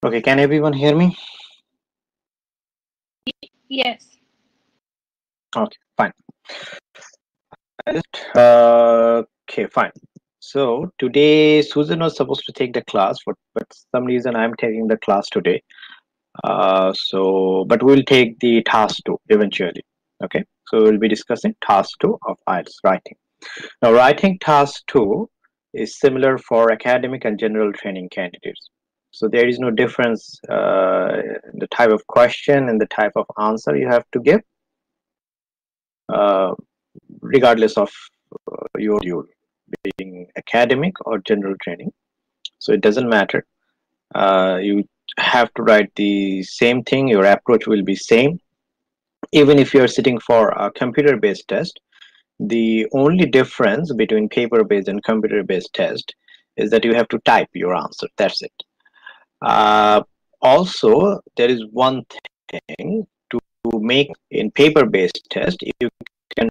Okay, can everyone hear me? Yes. Okay, fine. Okay, fine. So today Susan was supposed to take the class, but some reason I'm taking the class today. But we'll take the task 2 eventually. Okay, so we'll be discussing task 2 of IELTS writing. Now, writing task 2 is similar for academic and general training candidates. So there is no difference in the type of question and the type of answer you have to give, uh, regardless of your being academic or general training. So it doesn't matter. You have to write the same thing. Your approach will be same. Even if you're sitting for a computer-based test, the only difference between paper-based and computer-based test is that you have to type your answer. That's it. Uh, Also, there is one thing to make in paper-based test. You can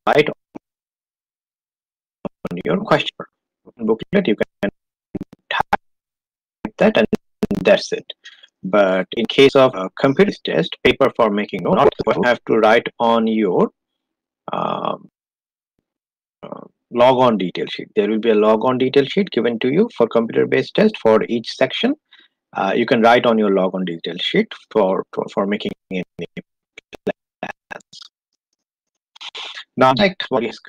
write on your question booklet. You can type that, and that's it. But in case of a computer test, paper for making notes, you have to write on your um, log on detail sheet. There will be a log on detail sheet given to you for computer based test for each section. You can write on your log on detail sheet for making any plans. Now, like what is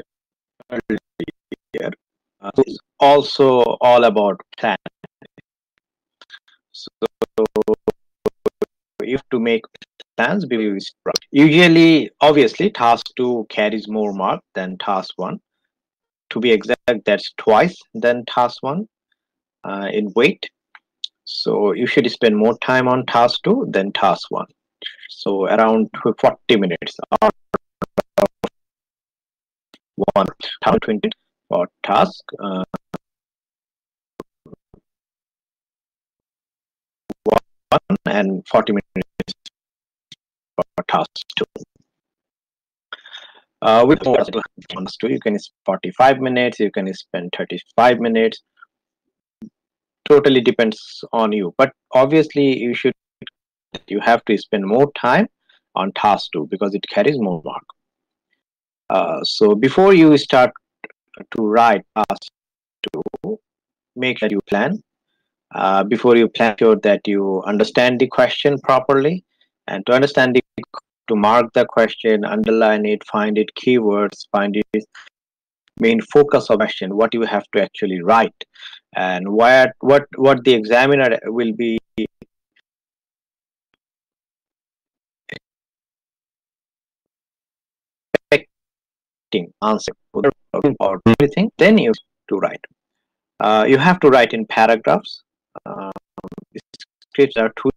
earlier, is also all about plan. So you have to make plans before you start. Usually, obviously, task 2 carries more mark than task 1. To be exact, that's twice than task 1 in weight. So you should spend more time on task 2 than task 1. So around 40 minutes or 120 for task 1 and 40 minutes for task 2. With task 2, you can spend 45 minutes, you can spend 35 minutes. Totally depends on you. But obviously, you have to spend more time on task 2 because it carries more mark. So before you start to write task 2, make sure you plan. Before you plan, sure that you understand the question properly, and to understand to mark the question, underline it, find it keywords, find it main focus of question, what you have to actually write, and what the examiner will be expecting answer or everything. Then you to write. You have to write in paragraphs. Scripts are too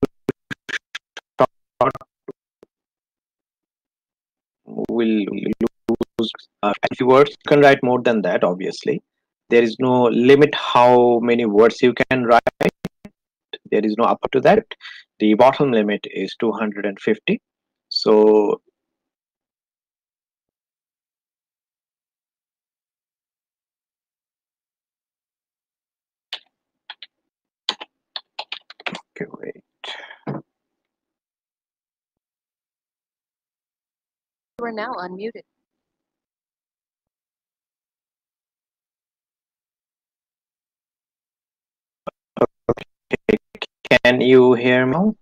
short, will lose a few words. You can write more than that, obviously. There is no limit how many words you can write. There is no upper to that. The bottom limit is 250. So okay, wait. You are now unmuted. Okay. Can you hear me now?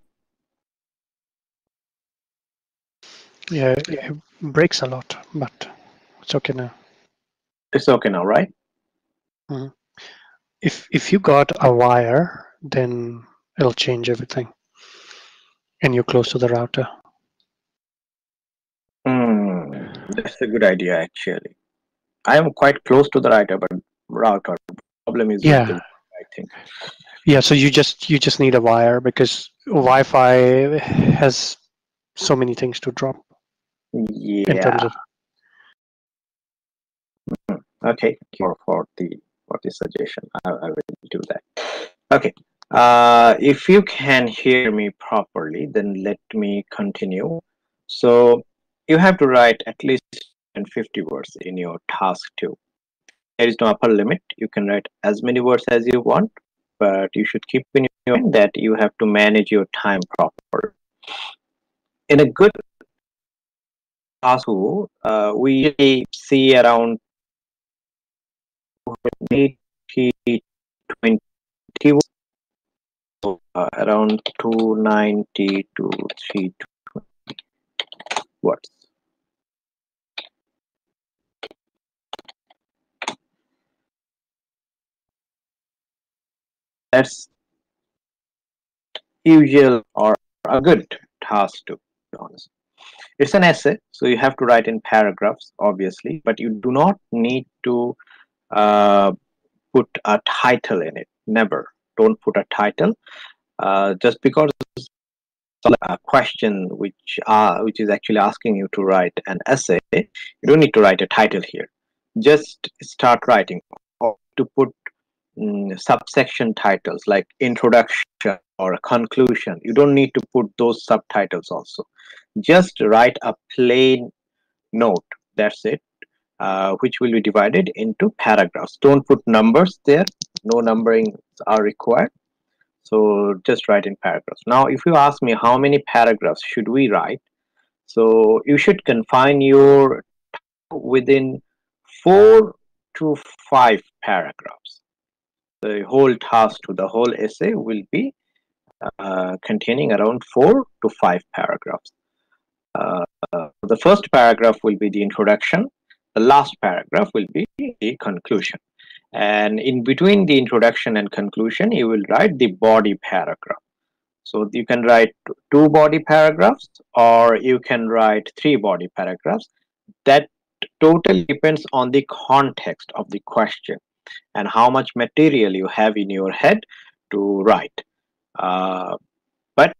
Yeah, it breaks a lot, but it's okay now. It's okay now, right? Mm-hmm. If you got a wire, then it'll change everything, and you're close to the router. That's a good idea, actually. I am quite close to the router. Problem is with the, I think. Yeah, so you just need a wire because Wi-Fi has so many things to drop. Yeah. In terms of. Okay. For the suggestion, I will do that. Okay. If you can hear me properly, then let me continue. So you have to write at least 50 words in your task 2. There is no upper limit. You can write as many words as you want, but you should keep in your mind that you have to manage your time properly. In a good classroom, we usually see around 80, 20 words, around 290 to 320 words. That's usual or a good task to be honest. It's an essay, so you have to write in paragraphs, obviously, but you do not need to uh, put a title in it. Never. Don't put a title. Just because a question which is actually asking you to write an essay, you don't need to write a title here. Just start writing, or to put subsection titles like introduction or a conclusion. You don't need to put those subtitles also. Just write a plain note. That's it. Which will be divided into paragraphs. Don't put numbers there. No numbering are required. So just write in paragraphs. Now, if you ask me how many paragraphs should we write, so you should confine your within 4 to 5 paragraphs. The whole task to the whole essay will be containing around 4 to 5 paragraphs. The first paragraph will be the introduction. The last paragraph will be the conclusion. And in between the introduction and conclusion, you will write the body paragraph. So you can write 2 body paragraphs, or you can write 3 body paragraphs. That totally depends on the context of the question and how much material you have in your head to write. But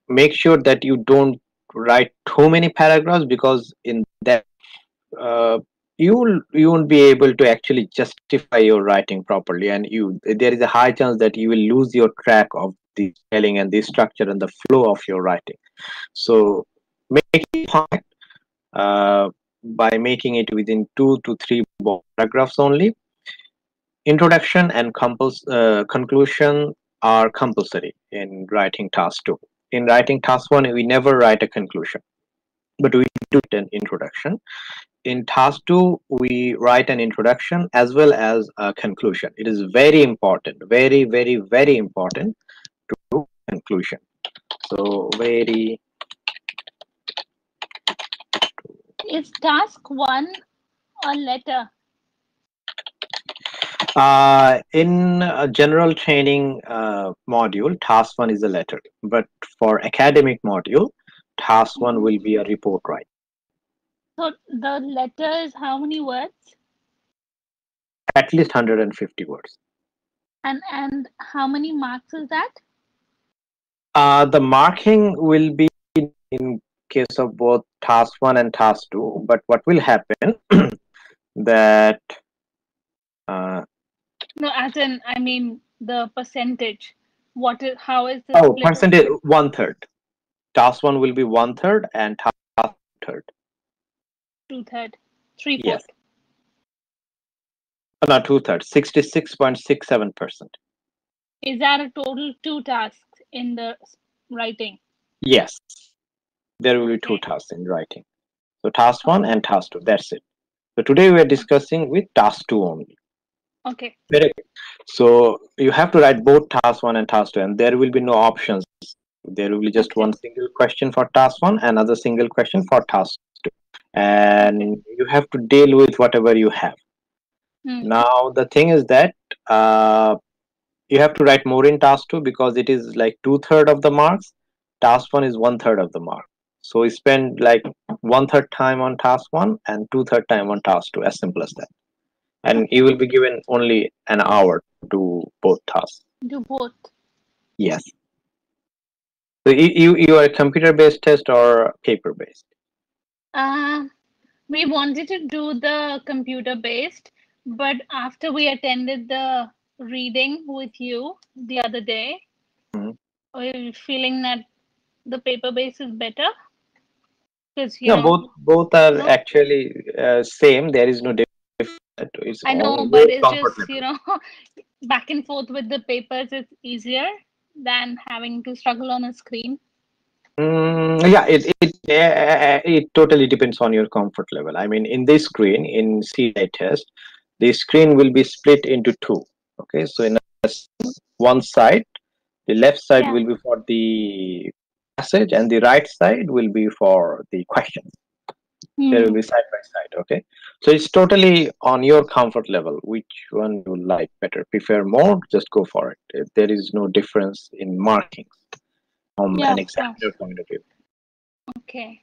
make sure that you don't write too many paragraphs, because in that uh, you won't be able to actually justify your writing properly, and there is a high chance that you will lose your track of the spelling and the structure and the flow of your writing. So make it point by making it within 2 to 3 paragraphs only. Introduction and conclusion are compulsory in writing task 2. In writing task 1, we never write a conclusion, but we do an introduction. In task 2, we write an introduction as well as a conclusion. It is very important, very, very, very important to conclusion. So very. Is task 1 a letter? In a general training module, task 1 is a letter, but for academic module, task 1 will be a report write. So the letter is how many words? At least 150 words. And how many marks is that? The marking will be in case of both task 1 and task 2, but what will happen that No, as in, I mean the percentage. How is the split? Percentage 1/3. Task 1 will be 1/3 and task 2/3. 2/3, 3/4. Yes. No, 2/3. 66.67%. Is that a total 2 tasks in the writing? Yes. There will be 2 tasks in writing. So task 1 and task 2. That's it. So today we are discussing with task 2 only. Okay. Very good. So you have to write both task 1 and task 2, and there will be no options. There will be just one single question for task 1, another single question for task 2, and you have to deal with whatever you have. Now the thing is that you have to write more in task 2 because it is like 2/3 of the marks. Task 1 is 1/3 of the mark. So we spend like 1/3 time on task 1 and 2/3 time on task 2. As simple as that. And you will be given only an hour to do both tasks. Do both. Yes. So you are a computer-based test or paper-based? We wanted to do the computer-based, but after we attended the reading with you the other day, we're feeling that the paper-based is better. Because both are actually same. There is no difference. It's I know, but it's just back and forth with the papers is easier than having to struggle on a screen? Yeah, it totally depends on your comfort level. I mean, in this screen, in CI test, the screen will be split into two. Okay, so in one side, the left side Yeah. will be for the passage, and the right side will be for the question. There will Hmm. be side by side. Okay, so it's totally on your comfort level. Which one you like better? Prefer more? Just go for it. There is no difference in marking from Yeah, an of course. examiner point of view. Okay.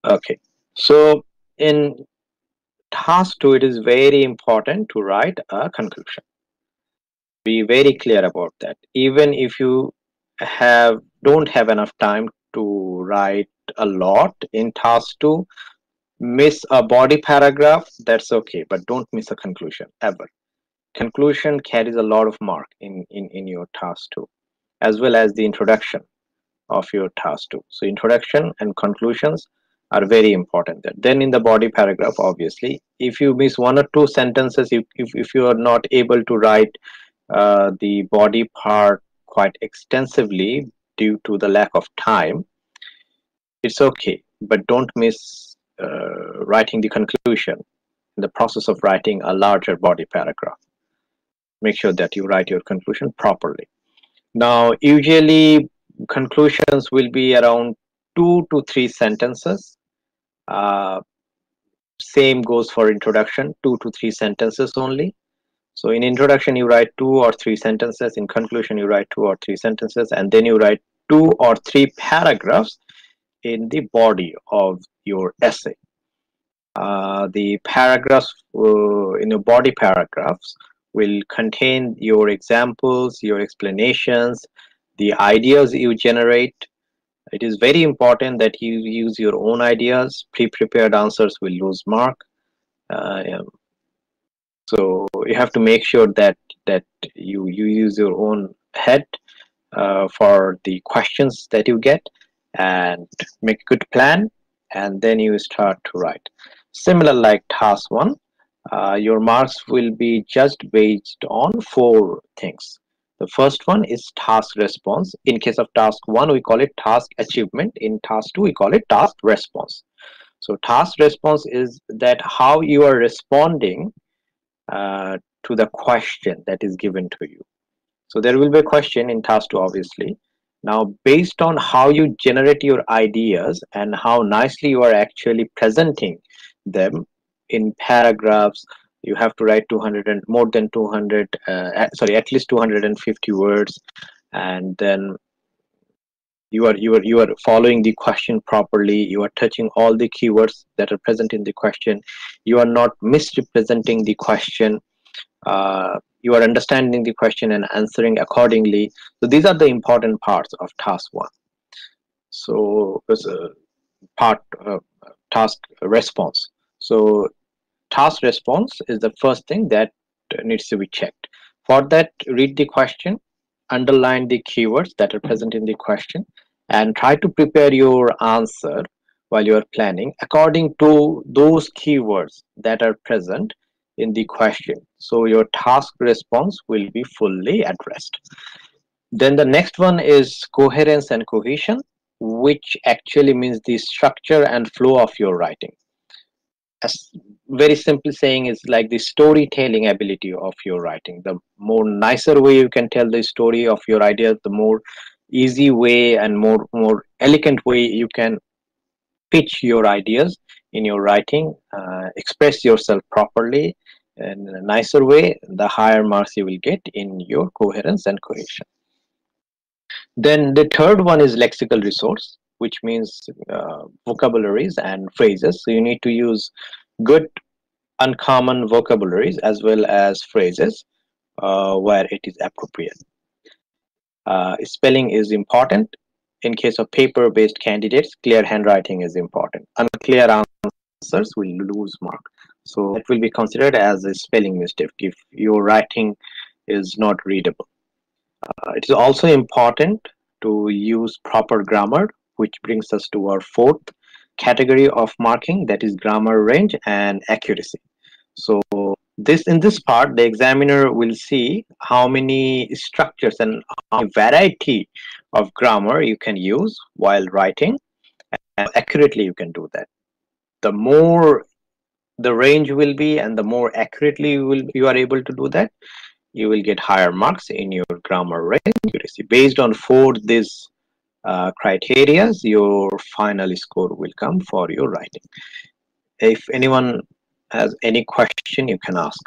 Okay, so in task 2, it is very important to write a conclusion. Be very clear about that. Even if you don't have enough time to write a lot in task 2, miss a body paragraph, that's okay, but don't miss a conclusion ever. Conclusion carries a lot of mark in your task 2, as well as the introduction of your task 2. So introduction and conclusions are very important there. Then in the body paragraph, obviously, if you miss one or two sentences, if you are not able to write the body part quite extensively due to the lack of time, it's okay, but don't miss writing the conclusion in the process of writing a larger body paragraph. Make sure that you write your conclusion properly. Now, usually conclusions will be around 2 to 3 sentences. Uh, Same goes for introduction, 2 to 3 sentences only. So in introduction, you write 2 or 3 sentences. In conclusion, you write 2 or 3 sentences, and then you write 2 or 3 paragraphs in the body of your essay. The paragraphs in your body paragraphs will contain your examples, your explanations, the ideas you generate. It is very important that you use your own ideas. Pre-prepared answers will lose mark. Yeah. So you have to make sure that you use your own head for the questions that you get, and make a good plan, and then you start to write. Similar like task 1, your marks will be judged based on 4 things. The first one is task response. In case of task 1, we call it task achievement. In task 2, we call it task response. So task response is that how you are responding to the question that is given to you. So there will be a question in task 2, obviously. Now, based on how you generate your ideas and how nicely you are actually presenting them in paragraphs, you have to write 200 and more than 200, sorry, at least 250 words, and then you are following the question properly. You are touching all the keywords that are present in the question. You are not misrepresenting the question. You are understanding the question and answering accordingly. So these are the important parts of task 1. So there's a part task response. So task response is the first thing that needs to be checked. For that, read the question, underline the keywords that are present in the question, and try to prepare your answer while you are planning according to those keywords that are present in the question. So your task response will be fully addressed. Then the next one is coherence and cohesion, which actually means the structure and flow of your writing. As very simple saying is like the storytelling ability of your writing. The more nicer way you can tell the story of your ideas, the more easy way and more elegant way you can pitch your ideas in your writing, express yourself properly in a nicer way, the higher marks you will get in your coherence and cohesion. Then the third one is lexical resource, which means vocabularies and phrases. So you need to use good uncommon vocabularies as well as phrases where it is appropriate. Spelling is important. In case of paper-based candidates, clear handwriting is important. Unclear answers will lose mark. So it will be considered as a spelling mistake if your writing is not readable. It is also important to use proper grammar, which brings us to our fourth category of marking, that is grammar range and accuracy. So This in this part, the examiner will see how many structures and how many variety of grammar you can use while writing, and accurately you can do that. The more the range will be, and the more accurately you are able to do that, you will get higher marks in your grammar range accuracy. Based on these criteria, your final score will come for your writing. If anyone has any question, you can ask.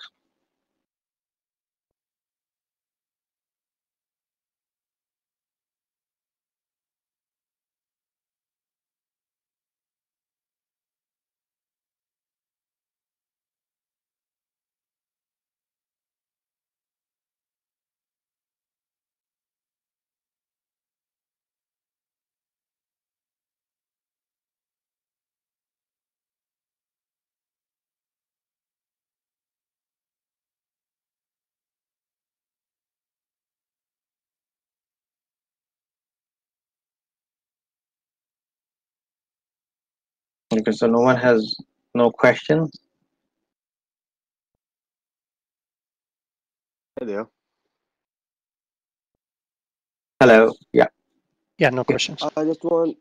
Okay, so no one has no questions. Hi there. Hello. Yeah. Yeah, no questions. I just want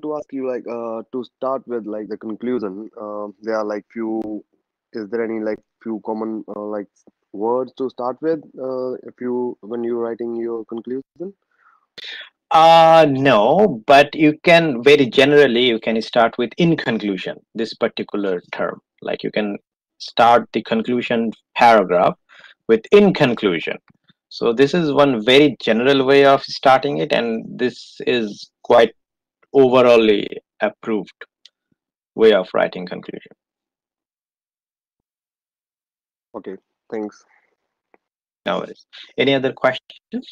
to ask you, like, to start with, like, the conclusion. There are like few. Is there any like few common like words to start with? If you when you're writing your conclusion. No, but you can very generally you can start with in conclusion, this particular term. Like you can start the conclusion paragraph with in conclusion. So this is one very general way of starting it, and this is quite overally approved way of writing conclusion. Okay, thanks. No worries. Any other questions?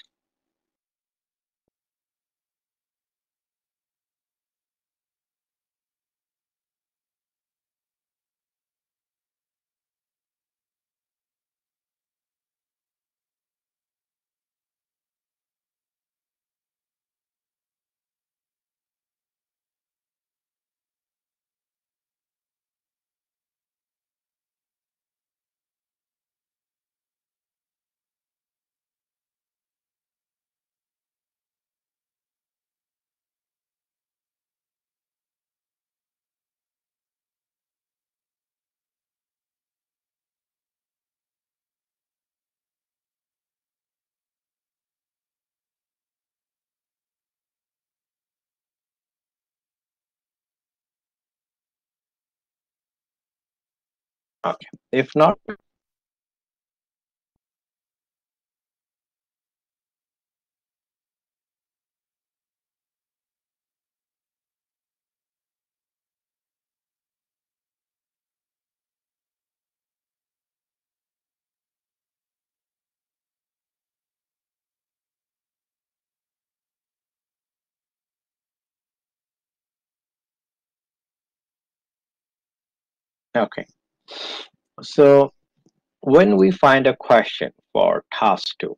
Okay. If not, okay. So when we find a question for task 2,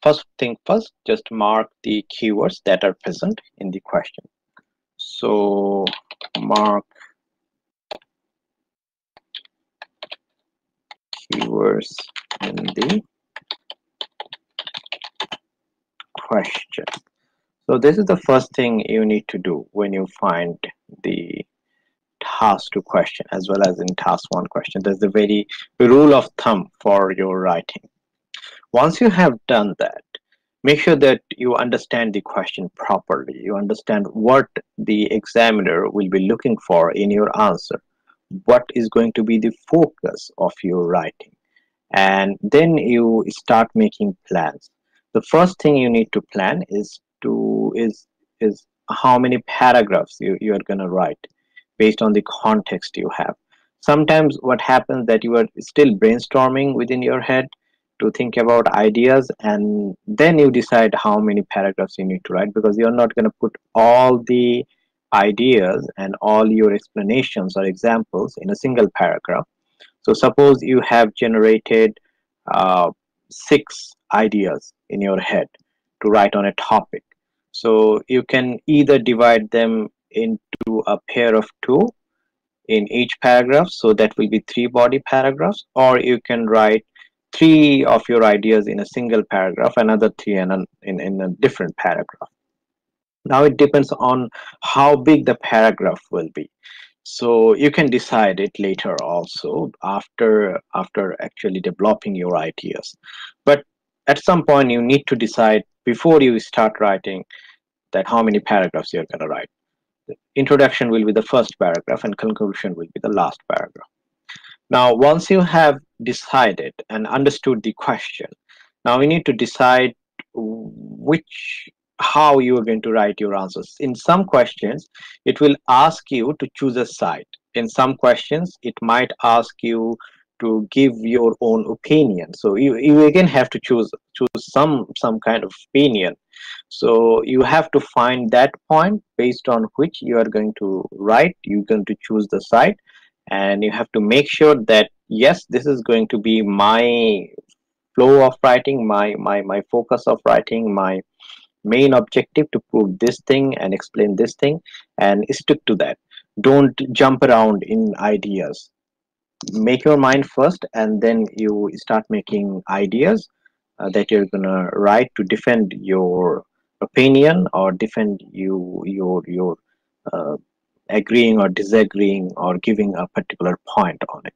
first thing first, just mark the keywords that are present in the question. So mark keywords in the question. So this is the first thing you need to do when you find the task 2 question as well as in task 1 question. That's the very rule of thumb for your writing. Once you have done that, make sure that you understand the question properly. You understand what the examiner will be looking for in your answer. What is going to be the focus of your writing? And then you start making plans. The first thing you need to plan is how many paragraphs you are going to write based on the context you have. Sometimes what happens that you are still brainstorming within your head to think about ideas, and then you decide how many paragraphs you need to write, because you're not going to put all the ideas and all your explanations or examples in a single paragraph. So suppose you have generated 6 ideas in your head to write on a topic. So you can either divide them into a pair of 2 in each paragraph, so that will be 3 body paragraphs, or you can write 3 of your ideas in a single paragraph, another 3 in a different paragraph. Now it depends on how big the paragraph will be. So you can decide it later also, after actually developing your ideas. But at some point you need to decide before you start writing that how many paragraphs you're going to write. The introduction will be the first paragraph and conclusion will be the last paragraph. Now once you have decided and understood the question, now you need to decide how you are going to write your answers. In some questions it will ask you to choose a side. In some questions it might ask you to give your own opinion, so you again have to choose some kind of opinion. So you have to find that point based on which you are going to write. You're going to choose the side, and you have to make sure that yes, this is going to be my flow of writing, my focus of writing, my main objective to prove this thing and explain this thing, and stick to that. Don't jump around in ideas. Make your mind first, and then you start making ideas that you're gonna write to defend your opinion, or defend your uh, agreeing or disagreeing or giving a particular point on it.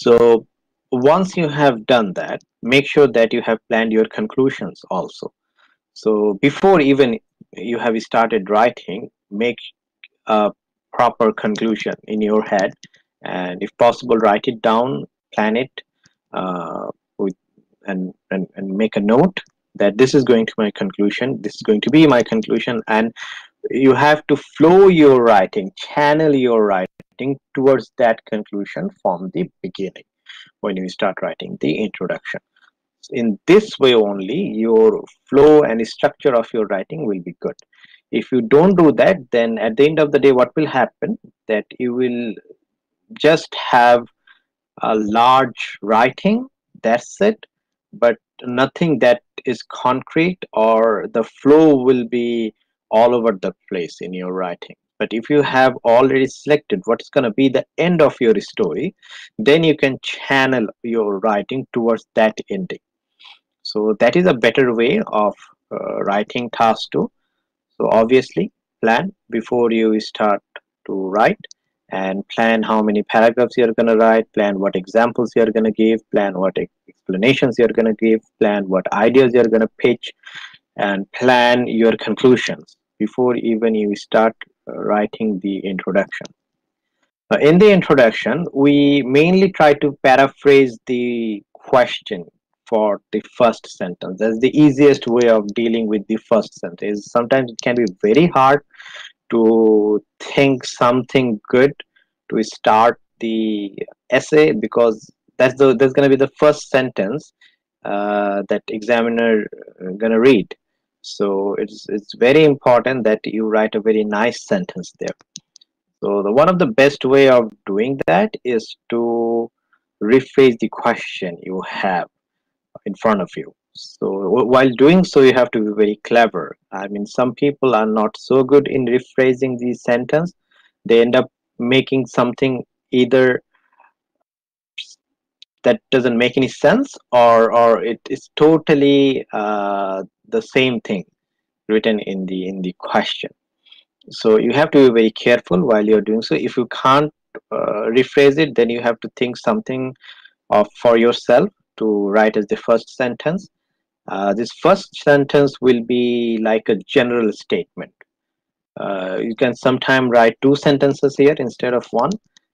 So once you have done that, make sure that you have planned your conclusions also. So before even you have started writing, make a proper conclusion in your head, and if possible write it down, plan it, with and make a note that this is going to my conclusion, this is going to be my conclusion. And you have to flow your writing, channel your writing towards that conclusion from the beginning when you start writing the introduction. In this way only your flow and structure of your writing will be good. If you don't do that, then at the end of the day what will happen, that you will just have a large writing, that's it, but nothing that is concrete, or the flow will be all over the place in your writing. But if you have already selected what's going to be the end of your story, then you can channel your writing towards that ending. So that is a better way of writing task 2. So obviously plan before you start to write, and plan how many paragraphs you're going to write, plan what examples you're going to give, plan what explanations you're going to give, plan what ideas you're going to pitch, and plan your conclusions before even you start writing the introduction. In the introduction, we mainly try to paraphrase the question for the first sentence. That's the easiest way of dealing with the first sentence. Sometimes it can be very hard to think something good to start the essay, because that's going to be the first sentence that examiner gonna read. So it's very important that you write a very nice sentence there. So one of the best way of doing that is to rephrase the question you have in front of you. So while doing so, you have to be very clever. I mean, some people are not so good in rephrasing the sentence. They end up making something either that doesn't make any sense, or it is totally the same thing written in the question. So you have to be very careful while you're doing so. If you can't rephrase it, then you have to think something of for yourself to write as the first sentence. This first sentence will be like a general statement. You can sometime write 2 sentences here instead of 1,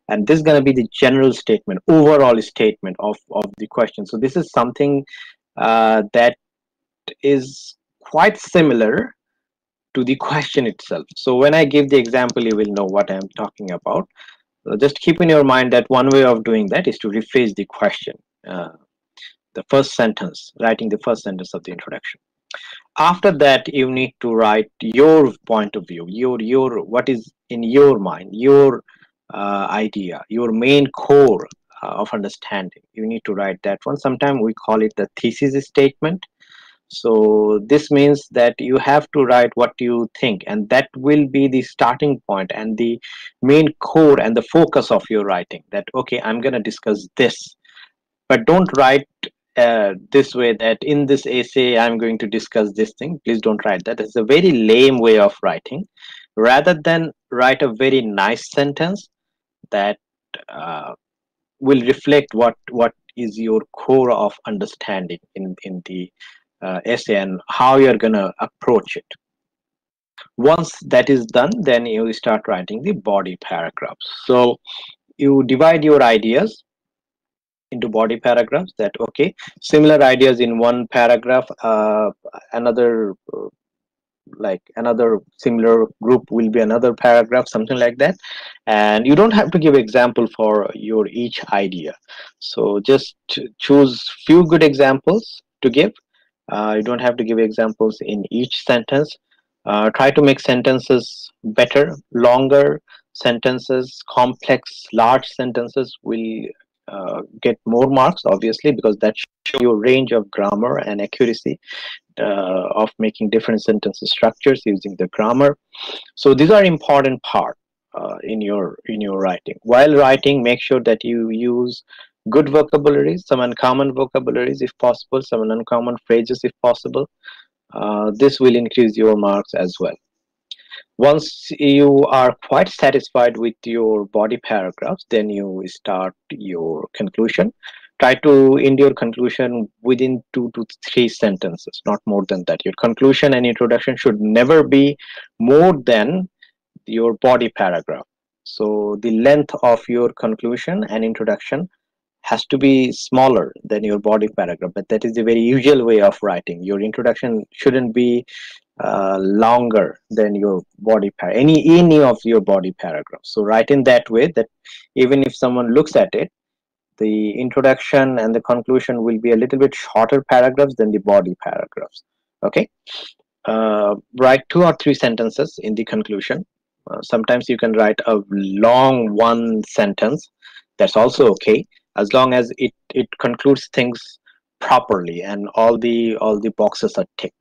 and this is going to be the general statement, overall statement of the question. So this is something that is quite similar to the question itself. So when I give the example, you will know what I'm talking about. So just keep in your mind that one way of doing that is to rephrase the question, the first sentence, writing the first sentence of the introduction. After that, you need to write your point of view, your what is in your mind, your idea, your main core of understanding. You need to write that one. Sometimes we call it the thesis statement. So this means that you have to write what you think, and that will be the starting point and the main core and the focus of your writing. That okay, I'm going to discuss this, but don't write this way, that in this essay I'm going to discuss this thing. Please don't write that. It's a very lame way of writing. Rather than write a very nice sentence that will reflect what is your core of understanding in the essay and how you're going to approach it. Once that is done, then you start writing the body paragraphs. So you divide your ideas into body paragraphs. That okay, similar ideas in one paragraph, another like another similar group will be another paragraph, something like that. And you don't have to give example for your each idea, so just choose few good examples to give. You don't have to give examples in each sentence. Try to make sentences better. Longer sentences, complex large sentences will get more marks, obviously, because that shows your range of grammar and accuracy of making different sentence structures using the grammar. So these are important part in your writing. While writing, make sure that you use good vocabularies, some uncommon vocabularies if possible, some uncommon phrases if possible. This will increase your marks as well. Once you are quite satisfied with your body paragraphs, then you start your conclusion. Try to end your conclusion within 2 to 3 sentences, not more than that. Your conclusion and introduction should never be more than your body paragraph. So the length of your conclusion and introduction has to be smaller than your body paragraph, but that is the very usual way of writing. Your introduction shouldn't be longer than your body any of your body paragraphs. So write in that way that even if someone looks at it, the introduction and the conclusion will be a little bit shorter paragraphs than the body paragraphs. Okay. Write 2 or 3 sentences in the conclusion. Sometimes you can write a long one sentence. That's also okay, as long as it concludes things properly and all the boxes are ticked.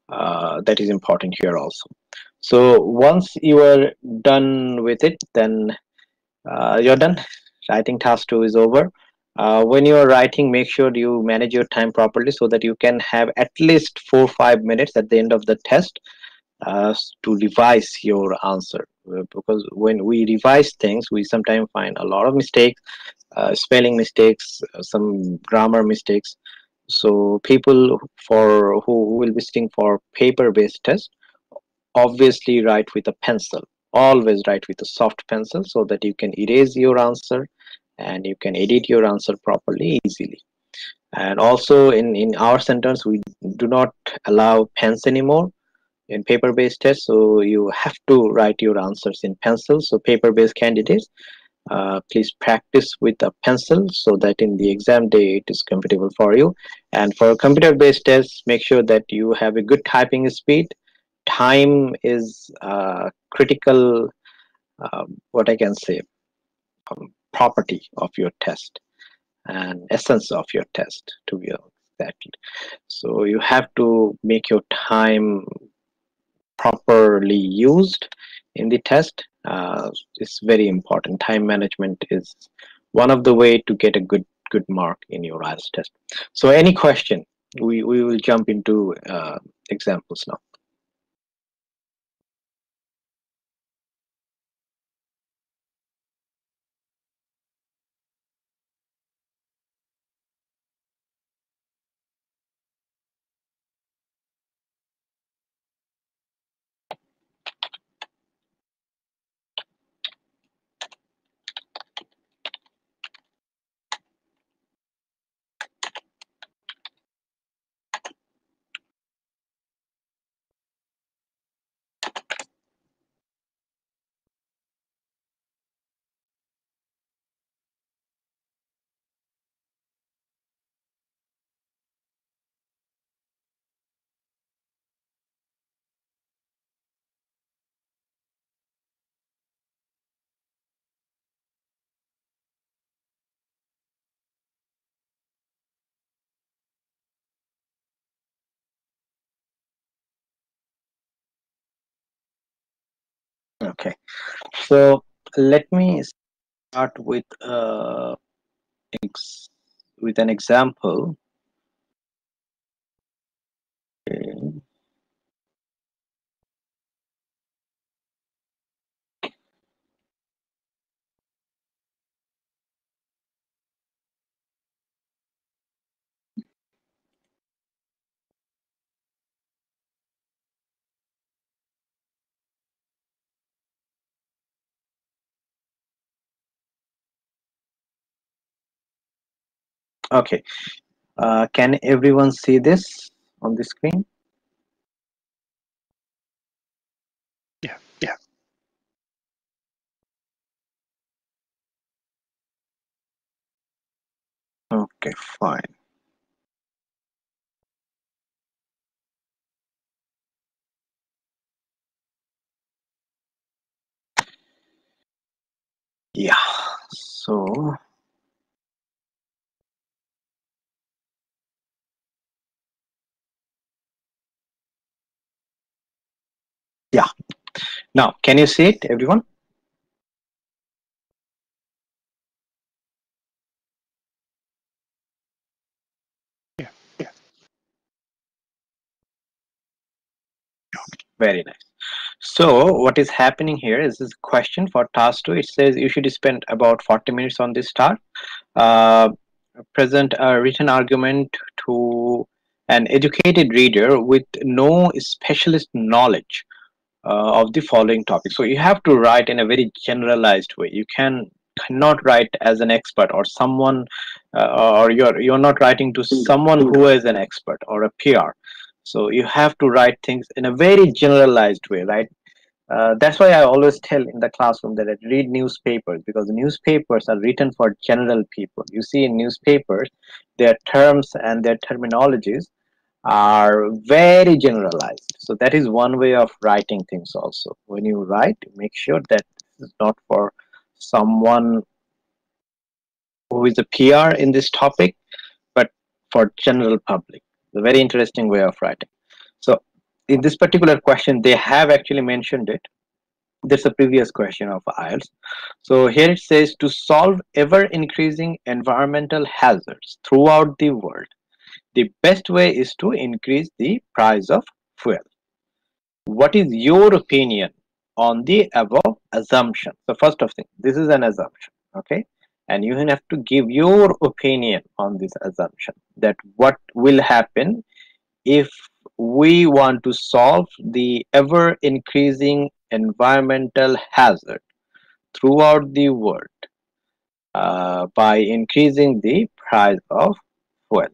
That is important here also. So once you are done with it, then you're done. Writing task 2 is over. When you are writing, make sure you manage your time properly so that you can have at least 4 or 5 minutes at the end of the test to revise your answer. Because when we revise things, we sometimes find a lot of mistakes, spelling mistakes, some grammar mistakes. So people for who will be sitting for paper-based test, obviously write with a pencil. Always write with a soft pencil so that you can erase your answer and you can edit your answer properly easily. And also in our centers, we do not allow pens anymore in paper-based tests, so you have to write your answers in pencil. So paper-based candidates, please practice with a pencil so that in the exam day it is comfortable for you. And for computer-based tests, make sure that you have a good typing speed. Time is critical, what I can say, property of your test and essence of your test, to be exactly. So you have to make your time properly used in the test. It's very important. Time management is one of the way to get a good mark in your IELTS test. So any question, we will jump into examples now. Okay, so let me start with with an example. Okay, can everyone see this on the screen? Yeah, yeah. Okay, fine. Yeah, so yeah, now can you see it, everyone? Yeah, yeah. Very nice. So what is happening here is this question for task 2. It says you should spend about 40 minutes on this task. Uh, Present a written argument to an educated reader with no specialist knowledge of the following topic. So you have to write in a very generalized way. You cannot write as an expert or someone, or you're not writing to someone who is an expert or a PR. So you have to write things in a very generalized way, right? That's why I always tell in the classroom that I read newspapers, because newspapers are written for general people. You see, in newspapers, their terms and their terminologies are very generalized. So that is one way of writing things also. When you write, make sure that this is not for someone who is a PR in this topic, but for general public. A very interesting way of writing. So in this particular question, they have actually mentioned it. That's a previous question of IELTS. So here it says, to solve ever increasing environmental hazards throughout the world, the best way is to increase the price of fuel. What is your opinion on the above assumption? So first of thing, this is an assumption, okay? And you have to give your opinion on this assumption, that what will happen if we want to solve the ever increasing environmental hazard throughout the world by increasing the price of fuel.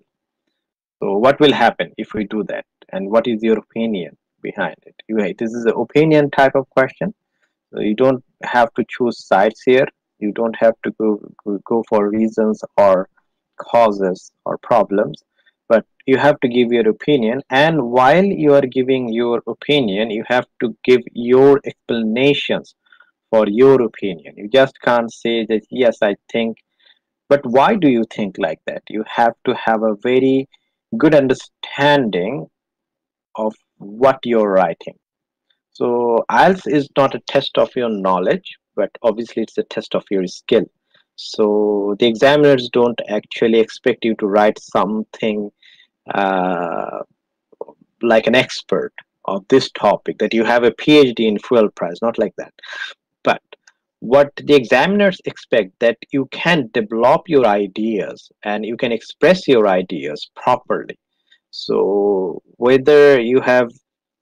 So what will happen if we do that, and what is your opinion behind it? This is an opinion type of question, so you don't have to choose sides here. You don't have to go for reasons or causes or problems, but you have to give your opinion. And while you are giving your opinion, you have to give your explanations for your opinion. You just can't say that, yes, I think, but why do you think like that? You have to have a very good understanding of what you're writing. So IELTS is not a test of your knowledge, but obviously it's a test of your skill. So the examiners don't actually expect you to write something uh, like an expert of this topic, that you have a PhD in fuel price, not like that. But what the examiners expect, that you can develop your ideas and you can express your ideas properly. So whether you have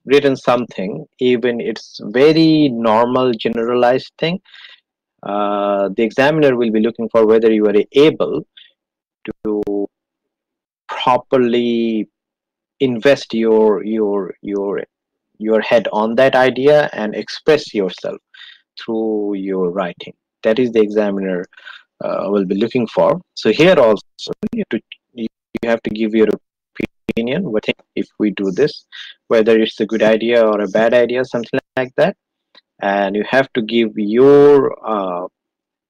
written something, even it's very normal generalized thing, the examiner will be looking for whether you are able to properly invest your head on that idea and express yourself through your writing. That is the examiner will be looking for. So here also you have to give your opinion. What if we do this, whether it's a good idea or a bad idea, something like that, and you have to give your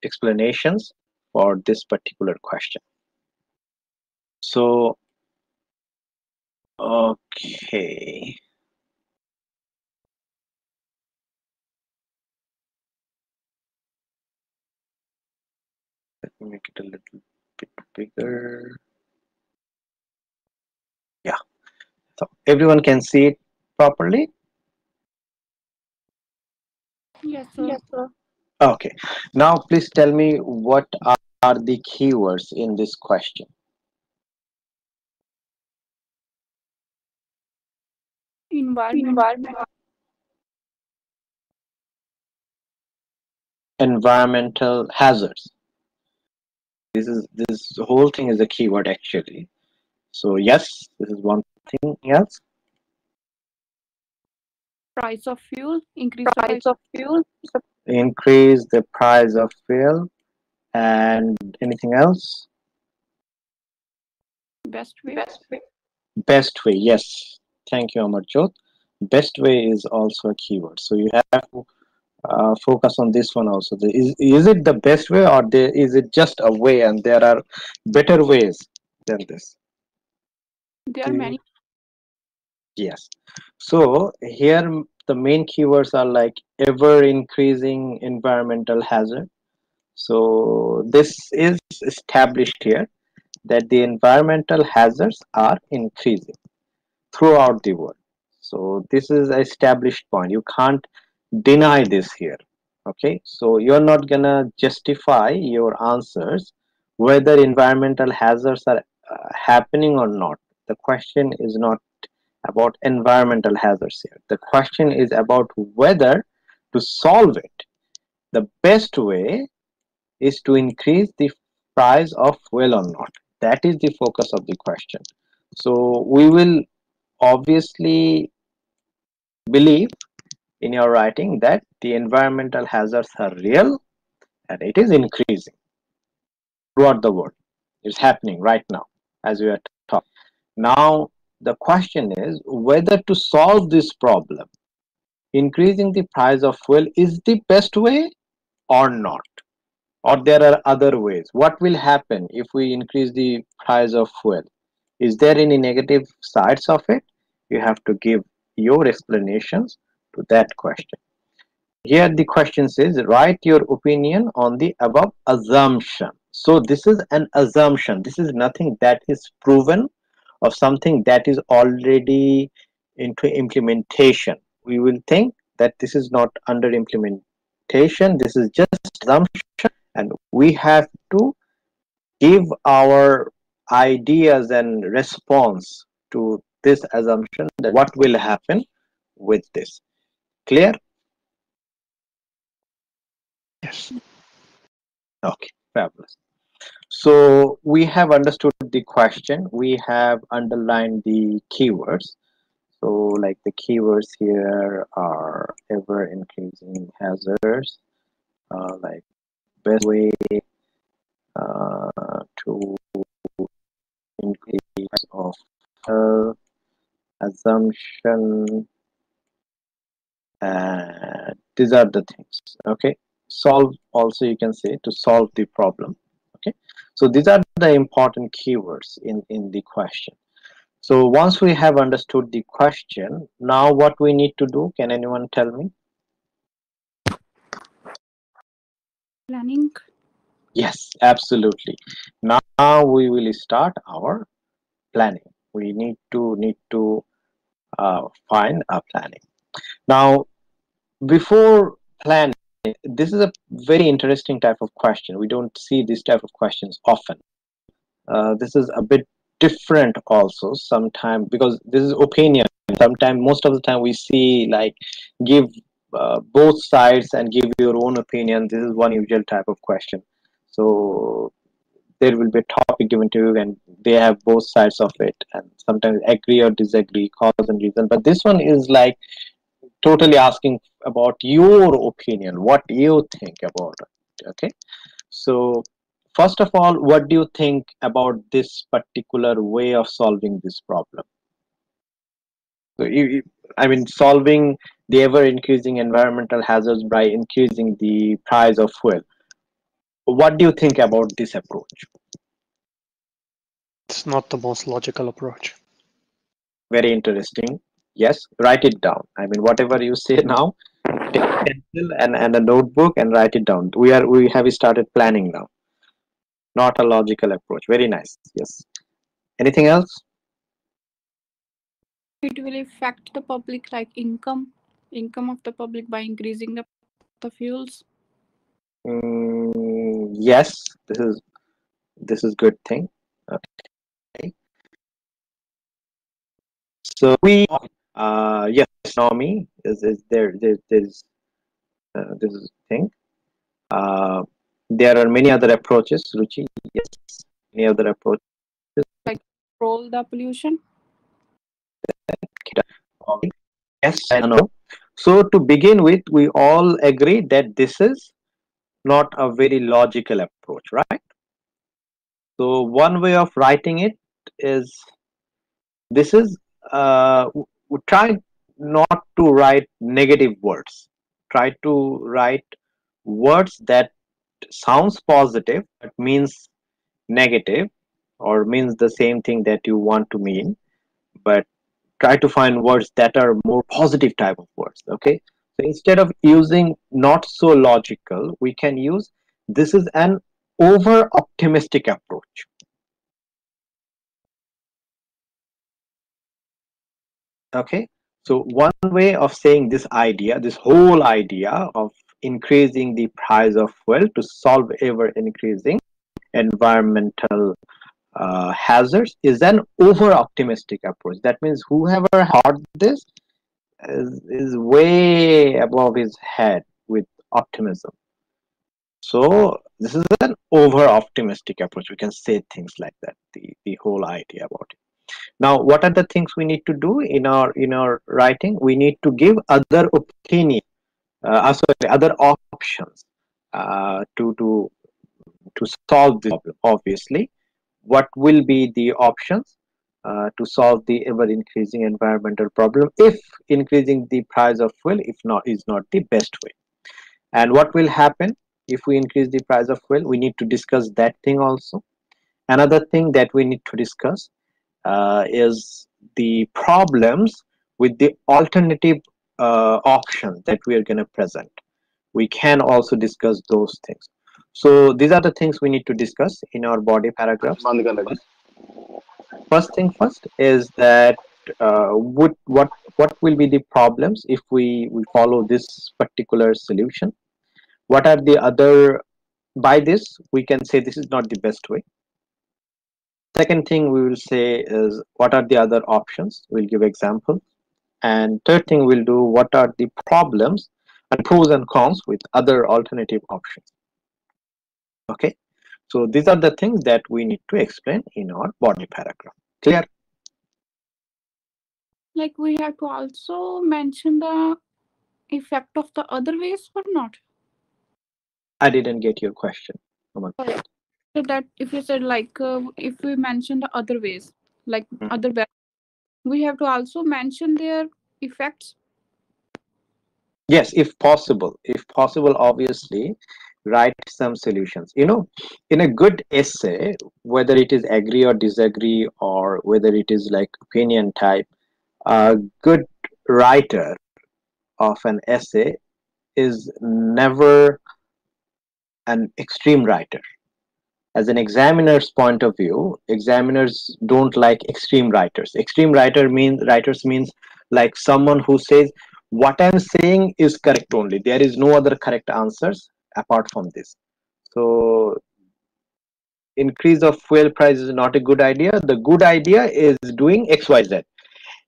explanations for this particular question. So okay, make it a little bit bigger. Yeah, so everyone can see it properly. Yes, sir. Yes, sir. Okay, now please tell me what are the keywords in this question. Environment. Environmental hazards. This whole thing is a keyword actually. So yes, this is one thing. Else, Price of fuel. Increase Price of fuel. increase the price of fuel, and anything else? best way. Best way. Yes, thank you, Amarjot. Best way is also a keyword. So you have to focus on this one also. Is it the best way, or is it just a way and there are better ways than this? There are many. Yes. So here the main keywords are like ever increasing environmental hazard. So this is established here that the environmental hazards are increasing throughout the world. So this is an established point. You can't deny this here. Okay, so you're not gonna justify your answers whether environmental hazards are happening or not. The question is not about environmental hazards here. The question is about whether to solve it. The best way is to increase the price of fuel or not. That is the focus of the question. So we will obviously believe in your writing that the environmental hazards are real and it is increasing throughout the world. It's happening right now as we are talking. Now the question is whether to solve this problem, increasing the price of fuel is the best way or not, or there are other ways. What will happen if we increase the price of fuel? Is there any negative sides of it? You have to give your explanations to that question. Here the question says, write your opinion on the above assumption. So this is an assumption. This is nothing that is proven of something that is already into implementation. We will think that this is not under implementation. This is just assumption, and we have to give our ideas and response to this assumption that what will happen with this. Clear? Yes. Okay, fabulous. So we have understood the question. We have underlined the keywords. So like the keywords here are ever increasing hazards, like best way to increase of assumption, and these are the things. Okay, solve also you can say to solve the problem. Okay, so these are the important keywords in the question. So once we have understood the question, now what we need to do, can anyone tell me? Planning. Yes, absolutely. Now we will start our planning. We need to find a planning. Now, before planning, this is a very interesting type of question. We don't see this type of questions often. This is a bit different also sometimes because this is opinion. Sometimes, most of the time, we see like give both sides and give your own opinion. This is one usual type of question. So there will be a topic given to you and they have both sides of it and sometimes agree or disagree, cause and reason. But this one is like totally asking about your opinion, what you think about it. Okay, so first of all, what do you think about this particular way of solving this problem? So I mean, solving the ever increasing environmental hazards by increasing the price of fuel. What do you think about this approach? It's not the most logical approach. Very interesting. Yes, write it down. I mean, whatever you say now, take a pencil and a notebook and write it down. We have started planning now. Not a logical approach. Very nice. Yes. Anything else? It will affect the public, like income of the public by increasing the fuels. Yes, this is good thing. Okay. So we yes, economy is there's this is thing. There are many other approaches, Ruchi. Yes, many other approaches. Like control the pollution. Yes, I know. So to begin with, we all agree that this is not a very logical approach, right? So one way of writing it is this is try not to write negative words. Try to write words that sounds positive but means negative or means the same thing that you want to mean, but try to find words that are more positive type of words. Okay, so instead of using not so logical, we can use this is an over optimistic approach. Okay, so one way of saying this idea, this whole idea of increasing the price of fuel to solve ever increasing environmental hazards is an over optimistic approach. That means whoever heard this is way above his head with optimism. So this is an over optimistic approach. We can say things like that, the whole idea about it. Now, what are the things we need to do in our writing? We need to give other opinion, sorry, other options to solve this problem. Obviously, what will be the options to solve the ever increasing environmental problem if increasing the price of fuel if not is not the best way? And what will happen if we increase the price of fuel? We need to discuss that thing also. Another thing that we need to discuss is the problems with the alternative option that we are going to present. We can also discuss those things. So these are the things we need to discuss in our body paragraphs. First thing first is that what will be the problems if we follow this particular solution? What are the other, by this we can say this is not the best way. Second thing we will say is what are the other options? We'll give examples. And third thing we'll do what are the problems and pros and cons with other alternative options. Okay, so these are the things that we need to explain in our body paragraph. Clear? Like we have to also mention the effect of the other ways or not? I didn't get your question. So that if you said like if we mention the other ways, like other ways, we have to also mention their effects. Yes, if possible. If possible, obviously, write some solutions. You know, in a good essay, whether it is agree or disagree, or whether it is like opinion type, a good writer of an essay is never an extreme writer. As an examiner's point of view, examiners don't like extreme writers. Extreme writers means like someone who says what I'm saying is correct only. There is no other correct answers apart from this. So increase of fuel price is not a good idea. The good idea is doing XYZ.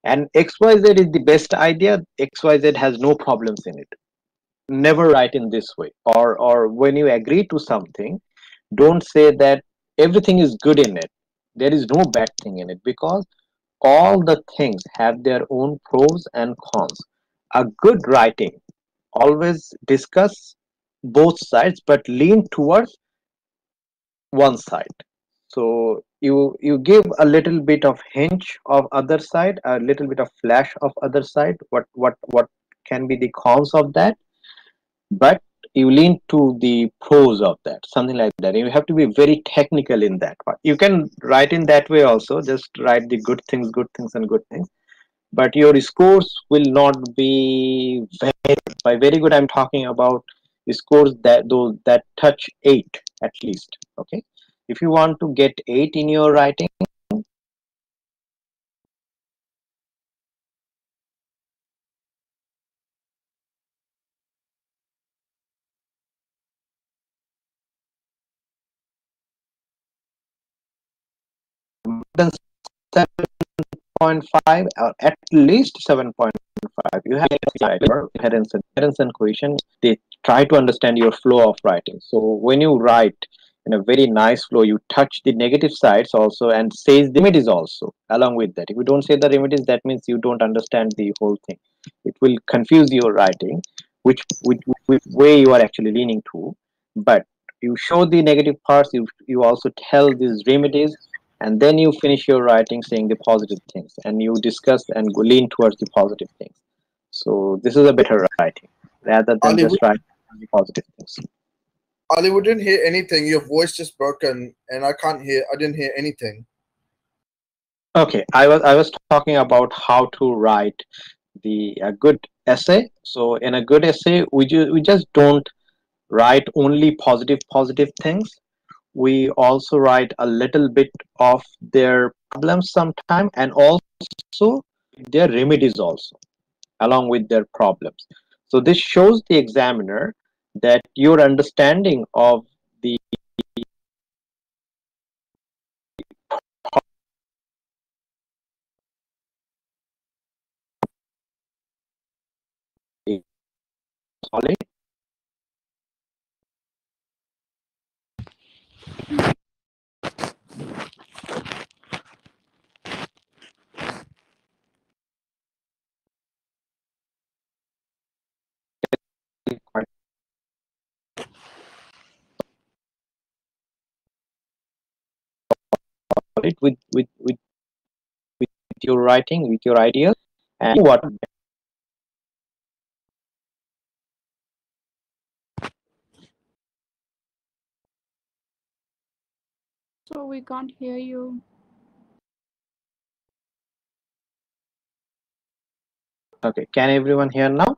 And XYZ is the best idea. XYZ has no problems in it. Never write in this way. Or when you agree to something, don't say that everything is good in it. There is no bad thing in it, because all the things have their own pros and cons. A good writing always discuss both sides but lean towards one side. So you give a little bit of hinge of other side, a little bit of flash of other side, what can be the cons of that, but you lean to the pros of that, something like that. You have to be very technical in that part. You can write in that way also, just write the good things and good things, but your scores will not be very, by very good I'm talking about scores that those that touch 8 at least. Okay, If you want to get 8 in your writing, then 7.5 or at least 7.5. You have coherence and cohesion. They try to understand your flow of writing. So when you write in a very nice flow, you touch the negative sides also and says the remedies also along with that. If you don't say the remedies, that means you don't understand the whole thing. It will confuse your writing, which way you are actually leaning to. But you show the negative parts. You also tell these remedies, and then you finish your writing saying the positive things, and you discuss and go lean towards the positive things. So this is a better writing rather than Ali, just writing the positive things. Ali, we didn't hear anything. Your voice just broken, and I didn't hear anything. Okay, I was talking about how to write a good essay. So in a good essay, we just don't write only positive things. We also write a little bit of their problems sometime, and also their remedies also along with their problems. So this shows the examiner that your understanding of the solid with your writing, with your ideas, and what So we can't hear you. okay, can everyone hear now?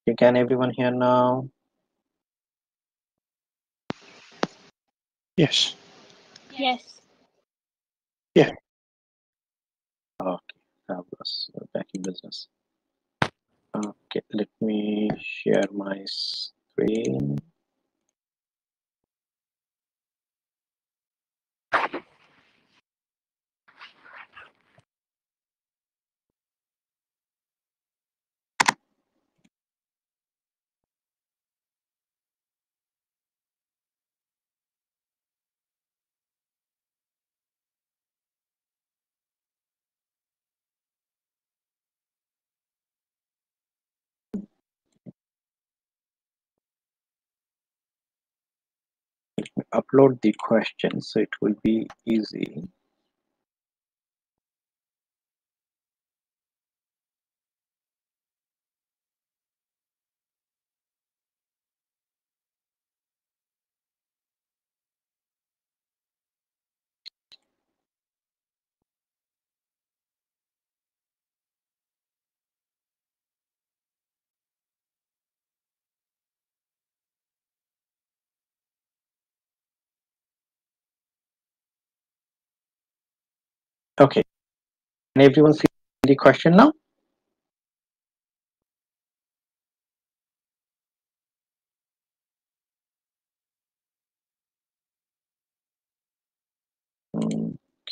Okay, can everyone hear now? Yes. Yes. Yeah. Okay, fabulous. Back in business. Okay, let me share my screen. Upload the question so it will be easy. Okay, can everyone see the question now?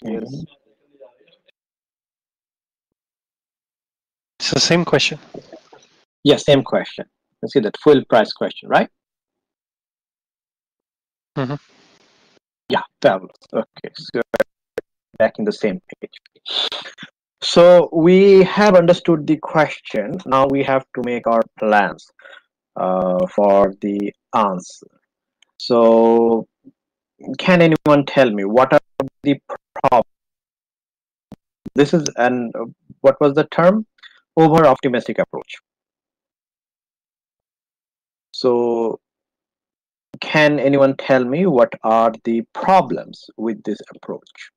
Okay. Yes. It's the same question. Yes, same question. You see that full price question, right? Mhm. Yeah, fabulous. Okay, so back in the same page. So we have understood the question. Now we have to make our plans for the answer. So can anyone tell me what are the problems? This is an what was the term? Over optimistic approach. So can anyone tell me what are the problems with this approach?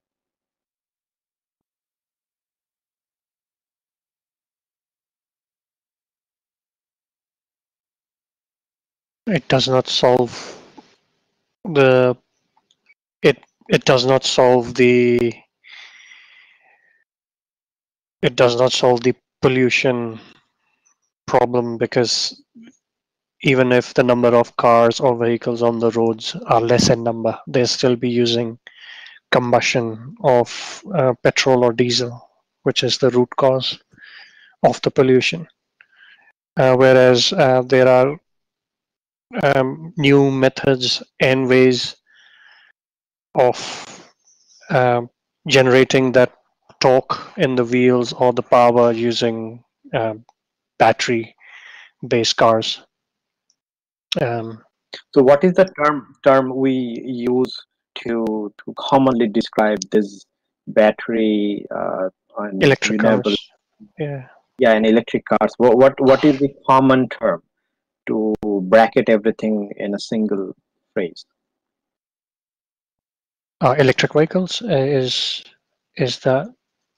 It does not solve the it does not solve the it does not solve the pollution problem, because even if the number of cars or vehicles on the roads are less in number, they'll still be using combustion of petrol or diesel, which is the root cause of the pollution. Whereas there are new methods and ways of generating that torque in the wheels or the power using battery based cars. So what is the term we use to commonly describe this battery and Electric renewable? cars. Yeah. Yeah, and electric cars. What is the common term to bracket everything in a single phrase? Electric vehicles is that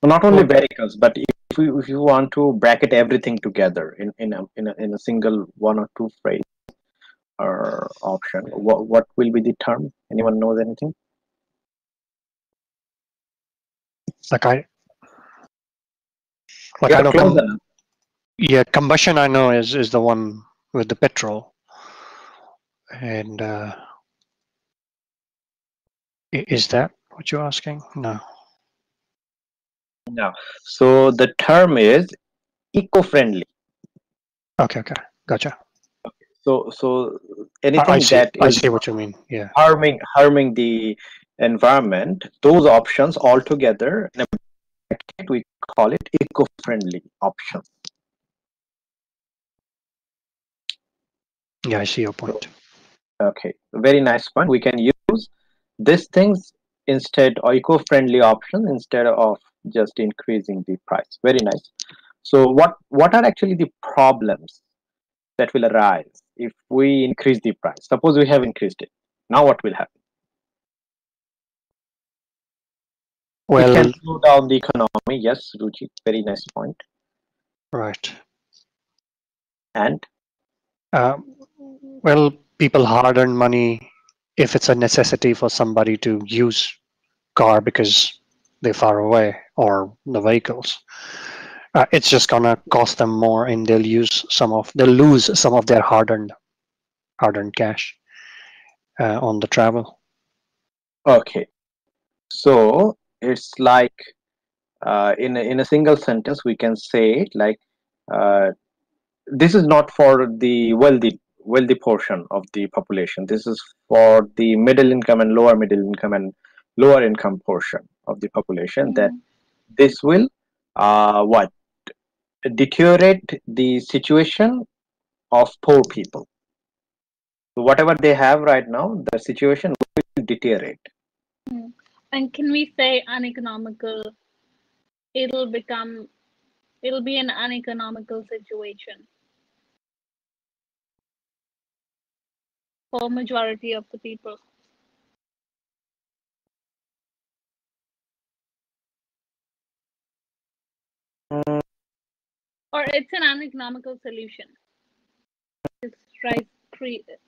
Not only what? vehicles, but if you want to bracket everything together in a single one or two phrase or option, what will be the term? Anyone knows anything? Like I like I You're know close enough. yeah, combustion I know is the one with the petrol, and is that what you're asking? No. No. So the term is eco-friendly. Okay, gotcha. So I anything see. that I is see what you mean. Yeah. harming the environment, those options altogether in a bracket, we call it eco-friendly options. Yeah, I see your point. Okay, very nice point. We can use these things instead, or eco-friendly option instead of just increasing the price. Very nice. So what are actually the problems that will arise if we increase the price? Suppose we have increased it. Now what will happen? It can Well, slow down the economy. Yes, Ruchi, very nice point. right. And Well, people hard earn money if it's a necessity for somebody to use car because they're far away, or the vehicles. It's just gonna cost them more, and they'll lose some of their hard earned cash on the travel. okay, so it's like in a single sentence we can say it like uh, this is not for the wealthy portion of the population. This is for the middle income and lower middle income and lower income portion of the population, that this will what deteriorate the situation of poor people. So whatever they have right now, the situation will deteriorate. And can we say uneconomical? It'll become, it'll be an uneconomical situation for majority of the people. Or it's an uneconomical solution. It's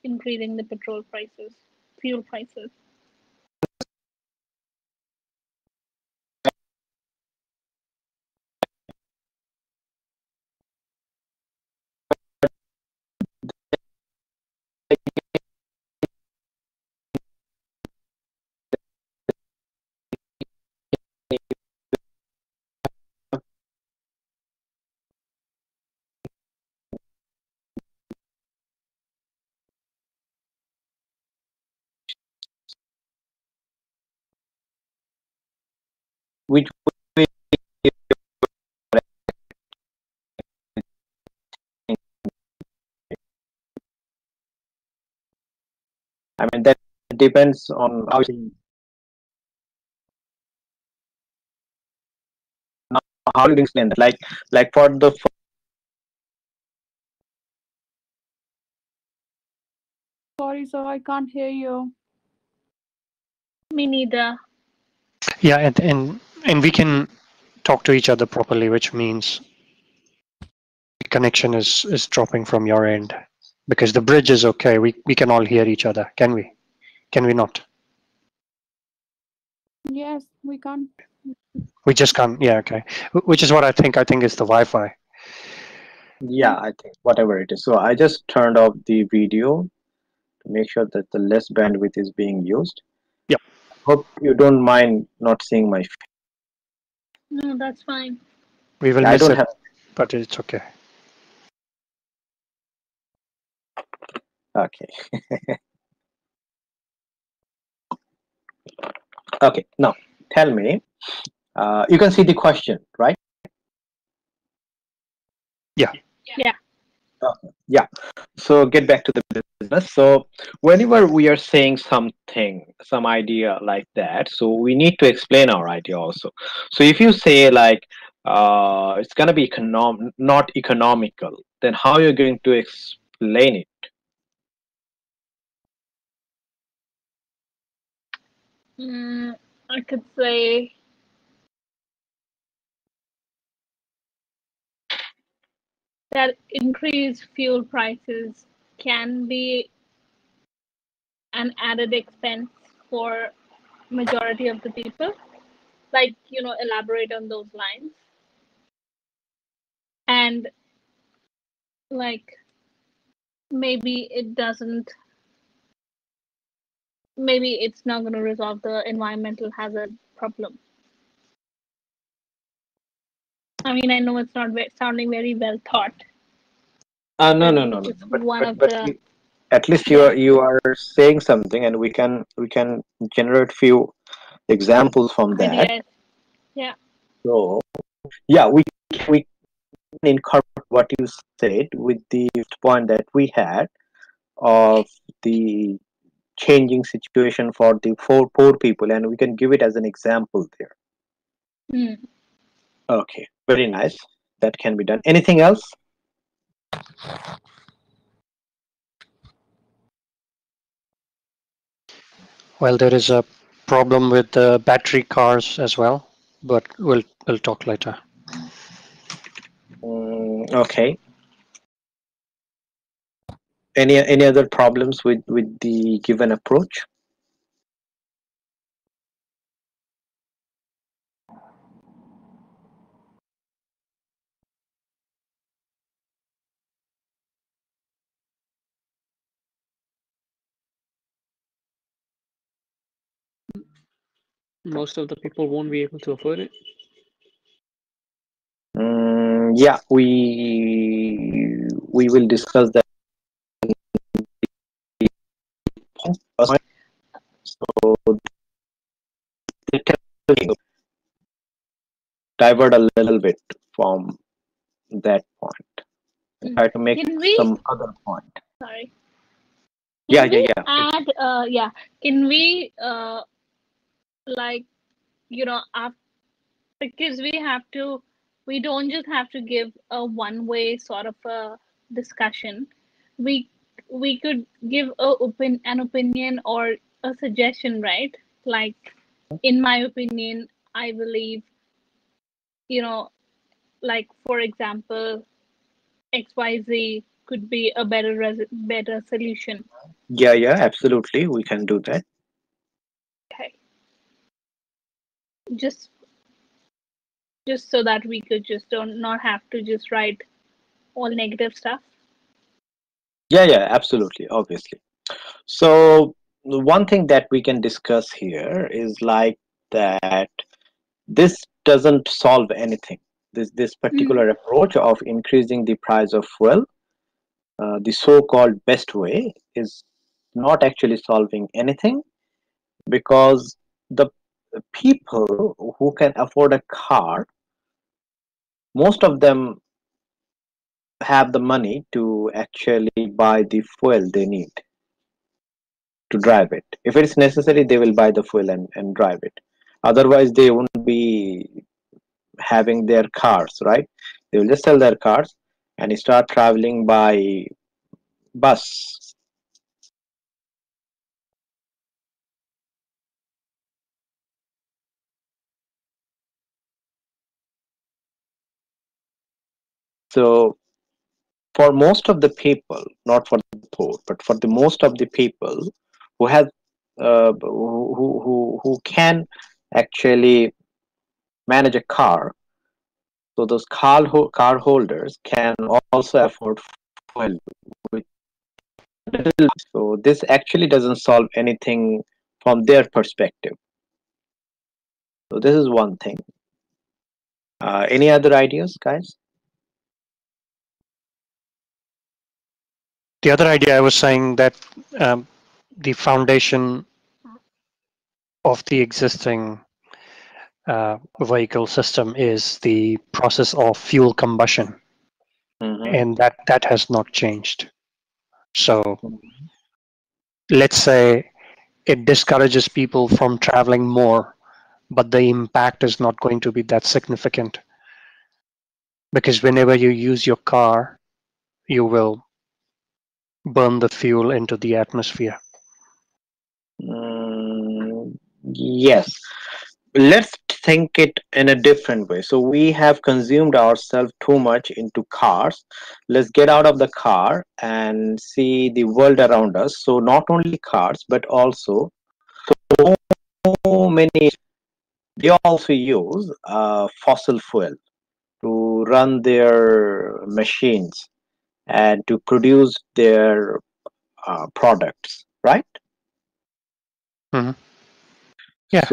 increasing the petrol prices, fuel prices. which way I mean that depends on how you explain that. Like for the Sorry, sir, I can't hear you. Me neither. Yeah, and we can talk to each other properly, which means the connection is dropping from your end, because the bridge is okay. We can all hear each other, can we? Can we not? Yes, we can't. We just can't. Yeah, okay. Which is what I think. I think it's the Wi-Fi. yeah, I think whatever it is. So I just turned off the video to make sure that the less bandwidth is being used. Yep. Hope you don't mind not seeing my. No, that's fine. We will I miss don't it, have. but it's okay. Okay. Okay. Now tell me. You can see the question, right? Yeah. Yeah. Yeah. So get back to the business. So whenever we are saying something, some idea like that, so we need to explain our idea also. So if you say like it's gonna be not economical, then how you're going to explain it? I could say that increased fuel prices can be an added expense for majority of the people. Like, elaborate on those lines. And like maybe it's not going to resolve the environmental hazard problem. I mean, I know it's not sounding very well thought. No. It's But one of but the at least yeah. you are saying something, and we can generate few examples from that. Ideas. Yeah. So yeah, we can incorporate what you said with the point that we had of the changing situation for the poor people, and we can give it as an example there. Mm. Okay, very nice. That can be done. Anything else? Well, there is a problem with the battery cars as well, but we'll talk later. Okay. Any other problems with the given approach? Most of the people won't be able to afford it. Yeah, we will discuss that. So divert a little bit from that point and try to make Can we some other point. sorry. Yeah, Can we yeah. add can we like because we don't just have to give a one way sort of a discussion. We could give an opinion or a suggestion, right? Like, in my opinion, I believe, like, for example, XYZ could be a better solution. Yeah, absolutely. We can do that. Okay. Just so that we could just not have to just write all negative stuff. Yeah, absolutely, obviously. So one thing that we can discuss here is like that this doesn't solve anything. This particular approach of increasing the price of fuel, the so-called best way, is not actually solving anything, because the people who can afford a car, most of them have the money to actually buy the fuel they need to drive it. If it's necessary, they will buy the fuel and drive it. Otherwise, they won't be having their cars, right? They will just sell their cars and start traveling by bus. So for most of the people, not for the poor, but for the most of the people who have who can actually manage a car, so those car holders can also afford fuel. With so this actually doesn't solve anything from their perspective. So this is one thing. Any other ideas, guys? The other idea I was saying that the foundation of the existing vehicle system is the process of fuel combustion, and that has not changed. So let's say it discourages people from traveling more, but the impact is not going to be that significant, because whenever you use your car, you will burn the fuel into the atmosphere. Yes. Let's think it in a different way. So we have consumed ourselves too much into cars. Let's get out of the car and see the world around us. So not only cars, but also so many, they also use fossil fuel to run their machines and to produce their products, right? Mhm. Yeah.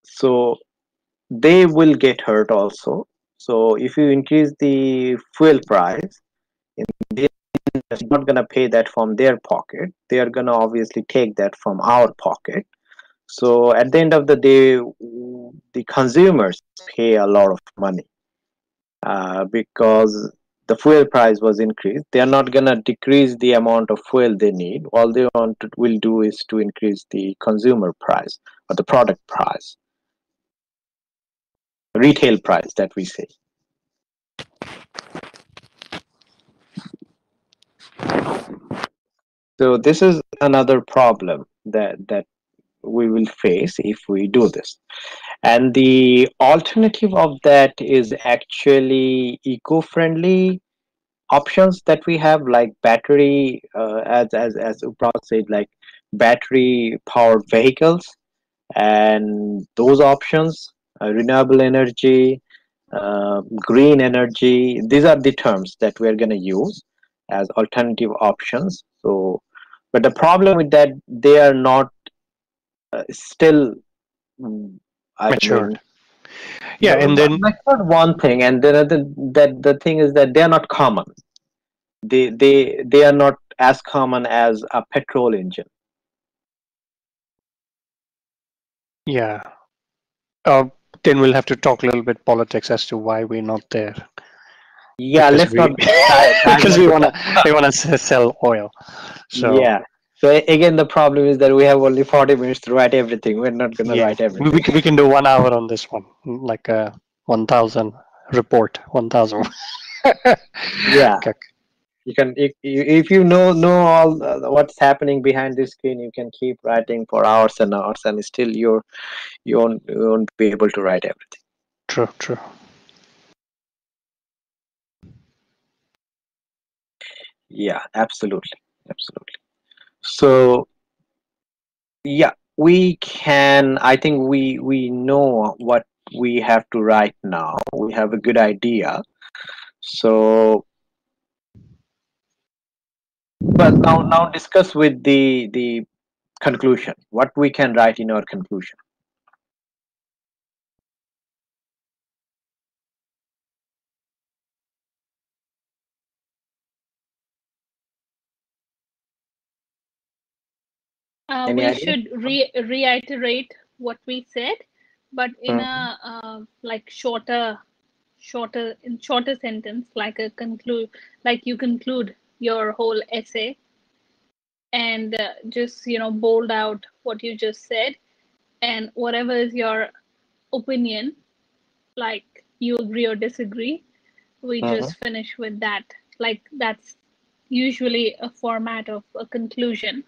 So they will get hurt also. So if you increase the fuel price, they're not going to pay that from their pocket. They are going to obviously take that from our pocket. So at the end of the day, the consumers pay a lot of money because the fuel price was increased. They are not going to decrease the amount of fuel they need. All they will do is to increase the consumer price or the product price, retail price that we say. So this is another problem that we will face if we do this. And the alternative of that is actually eco-friendly options that we have, like battery, as Upra said, like battery powered vehicles, and those options, renewable energy, green energy. These are the terms that we're going to use as alternative options. So, but the problem with that, they are not still, I mean, Matured. Yeah, and then that's not one thing, and then the thing is that they are not common. They are not as common as a petrol engine. yeah, then we'll have to talk a little bit politics as to why we're not there. Yeah, Because let's not we dive because into we wanna sell oil. So yeah. So again, the problem is that we have only 40 minutes to write everything. We're not gonna yeah, write everything. we can do 1 hour on this one, like a 1,000 report, 1,000. Yeah, Okay. you can if you know all what's happening behind the screen, you can keep writing for hours and hours, and still you won't be able to write everything. True, true. Yeah, absolutely, absolutely. So yeah, we can. I think we know what we have to write now. We have a good idea. So, but now discuss with the conclusion. What we can write in our conclusion. Any We idea? should reiterate what we said, but in a like shorter sentence, like a conclude, like you conclude your whole essay, and just bold out what you just said, and whatever is your opinion, like you agree or disagree, we just finish with that. Like that's usually a format of a conclusion.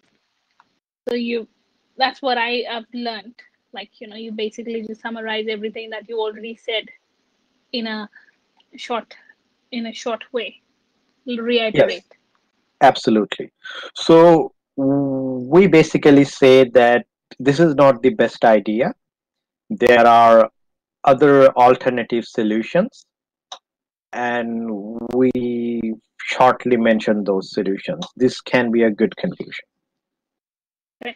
So that's what I have learned. Like you basically just summarize everything that you already said in a short way. Yes, Reiterate. absolutely. So we basically say that this is not the best idea. There are other alternative solutions, and we shortly mention those solutions. This can be a good conclusion. Okay.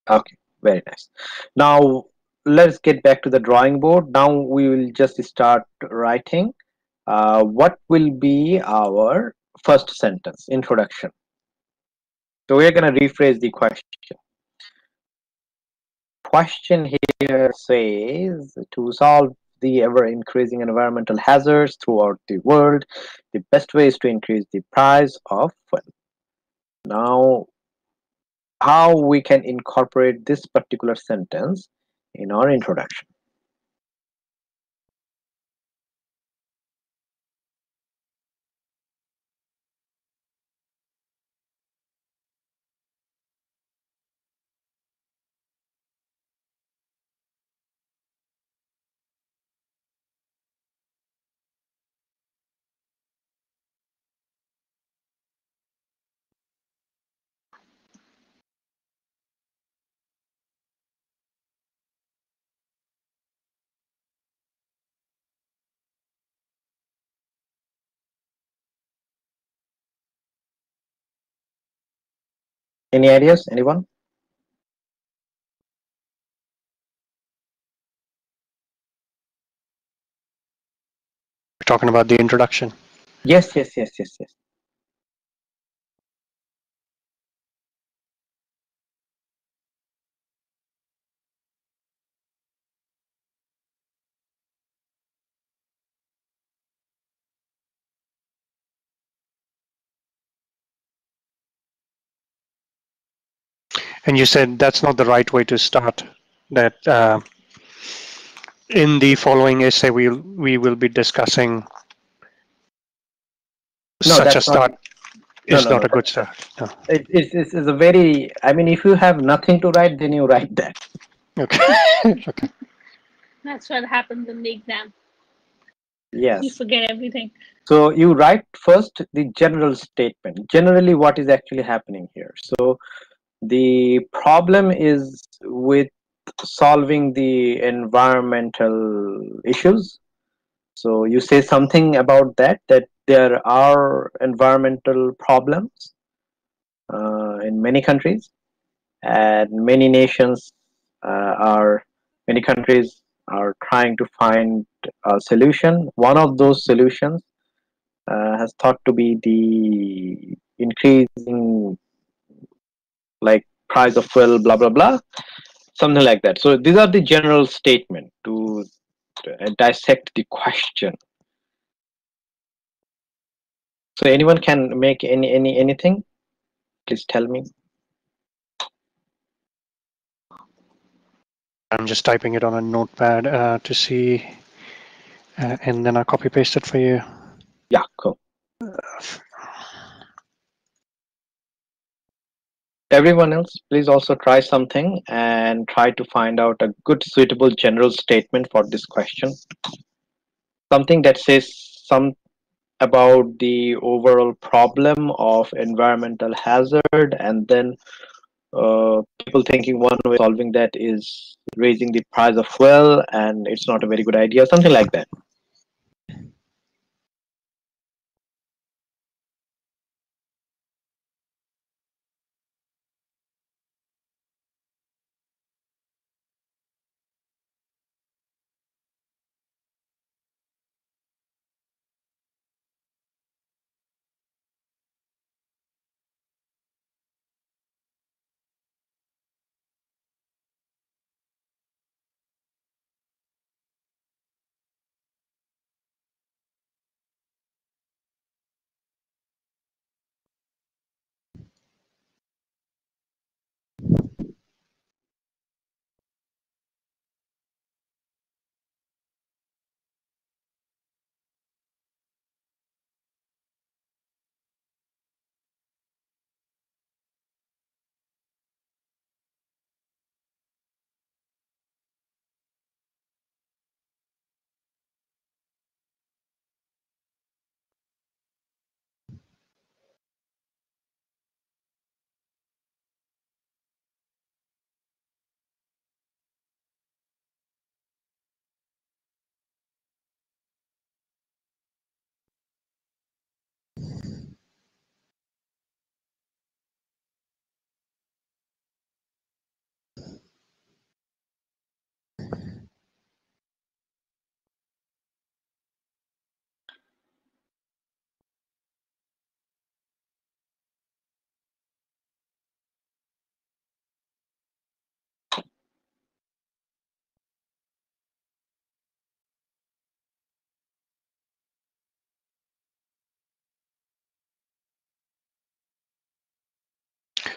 Okay, very nice. Now let's get back to the drawing board. Now we will just start writing. What will be our first sentence? Introduction. So we're going to rephrase the question. Question here says, to solve the ever increasing environmental hazards throughout the world, the best way is to increase the price of fuel. Now, how we can incorporate this particular sentence in our introduction? Any ideas? Anyone? We're talking about the introduction. Yes. And you said that's not the right way to start. That in the following essay, we will be discussing No, such a that's not. start No, is no, not no. a good start. No. It's a very. I mean, if you have nothing to write, then you write that. Okay. Okay. That's what happens in the exam. You Yes. forget everything. So you write first the general statement. Generally, what is actually happening here? So the problem is with solving the environmental issues. So you say something about that there are environmental problems in many countries, and many countries are trying to find a solution. One of those solutions has thought to be the increasing, like, price of fuel, blah blah blah, something like that. So these are the general statement to dissect the question. So anyone can make anything? Please tell me. I'm just typing it on a notepad to see, and then I'll copy paste it for you. Yeah, cool. Everyone else, please also try something and try to find out a good suitable general statement for this question. Something that says some about the overall problem of environmental hazard, and then people thinking one way of solving that is raising the price of fuel, and it's not a very good idea, something like that.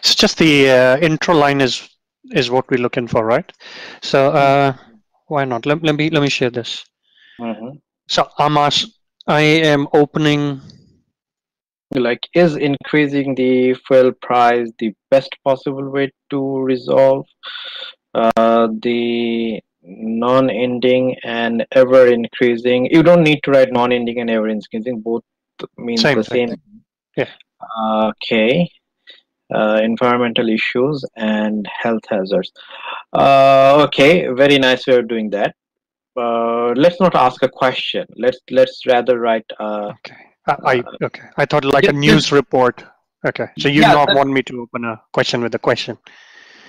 It's just the intro line is what we're looking for, right? So why not? Let me share this. Mhm. So I am opening. Like, is increasing the fuel price the best possible way to resolve the non-ending and ever increasing? You don't need to write non-ending and ever increasing. Both means Same the thing. same. Yeah. Okay. Environmental issues and health hazards. Okay, very nice way of doing that. Let's not ask a question. Let's rather write. Okay. Okay. I thought like a Just news report. Okay. So you yeah, not want me to open a question with a question?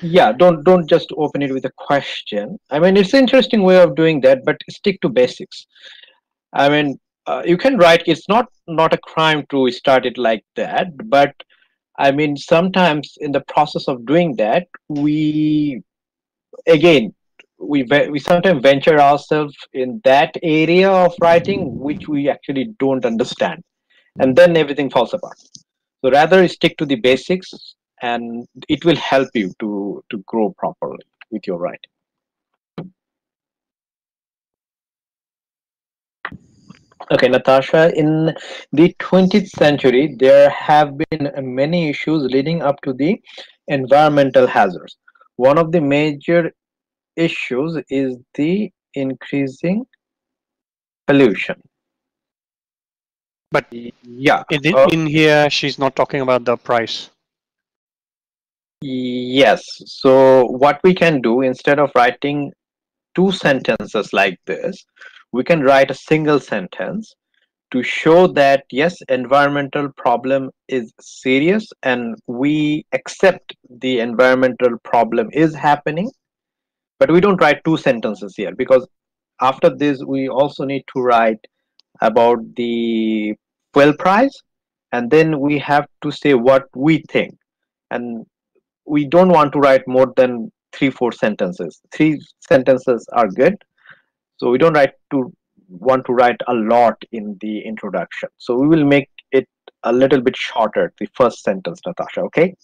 yeah. Don't just open it with a question. I mean, it's an interesting way of doing that, but stick to basics. I mean, you can write. It's not a crime to start it like that, but I mean, sometimes in the process of doing that, we again we sometimes venture ourselves in that area of writing which we actually don't understand, and then everything falls apart. So rather stick to the basics, and it will help you to grow properly with your writing. Okay, Natasha, in the 20th century, there have been many issues leading up to the environmental hazards. One of the major issues is the increasing pollution. But Yeah. in here, she's not talking about the price. Yes. So what we can do, instead of writing two sentences like this, we can write a single sentence to show that yes, environmental problem is serious and we accept the environmental problem is happening. But we don't write two sentences here, because after this we also need to write about the fuel price, and then we have to say what we think, and we don't want to write more than 3-4 sentences. 3 sentences are good, so we don't want to write a lot in the introduction, so we will make it a little bit shorter, the first sentence, Natasha. Okay.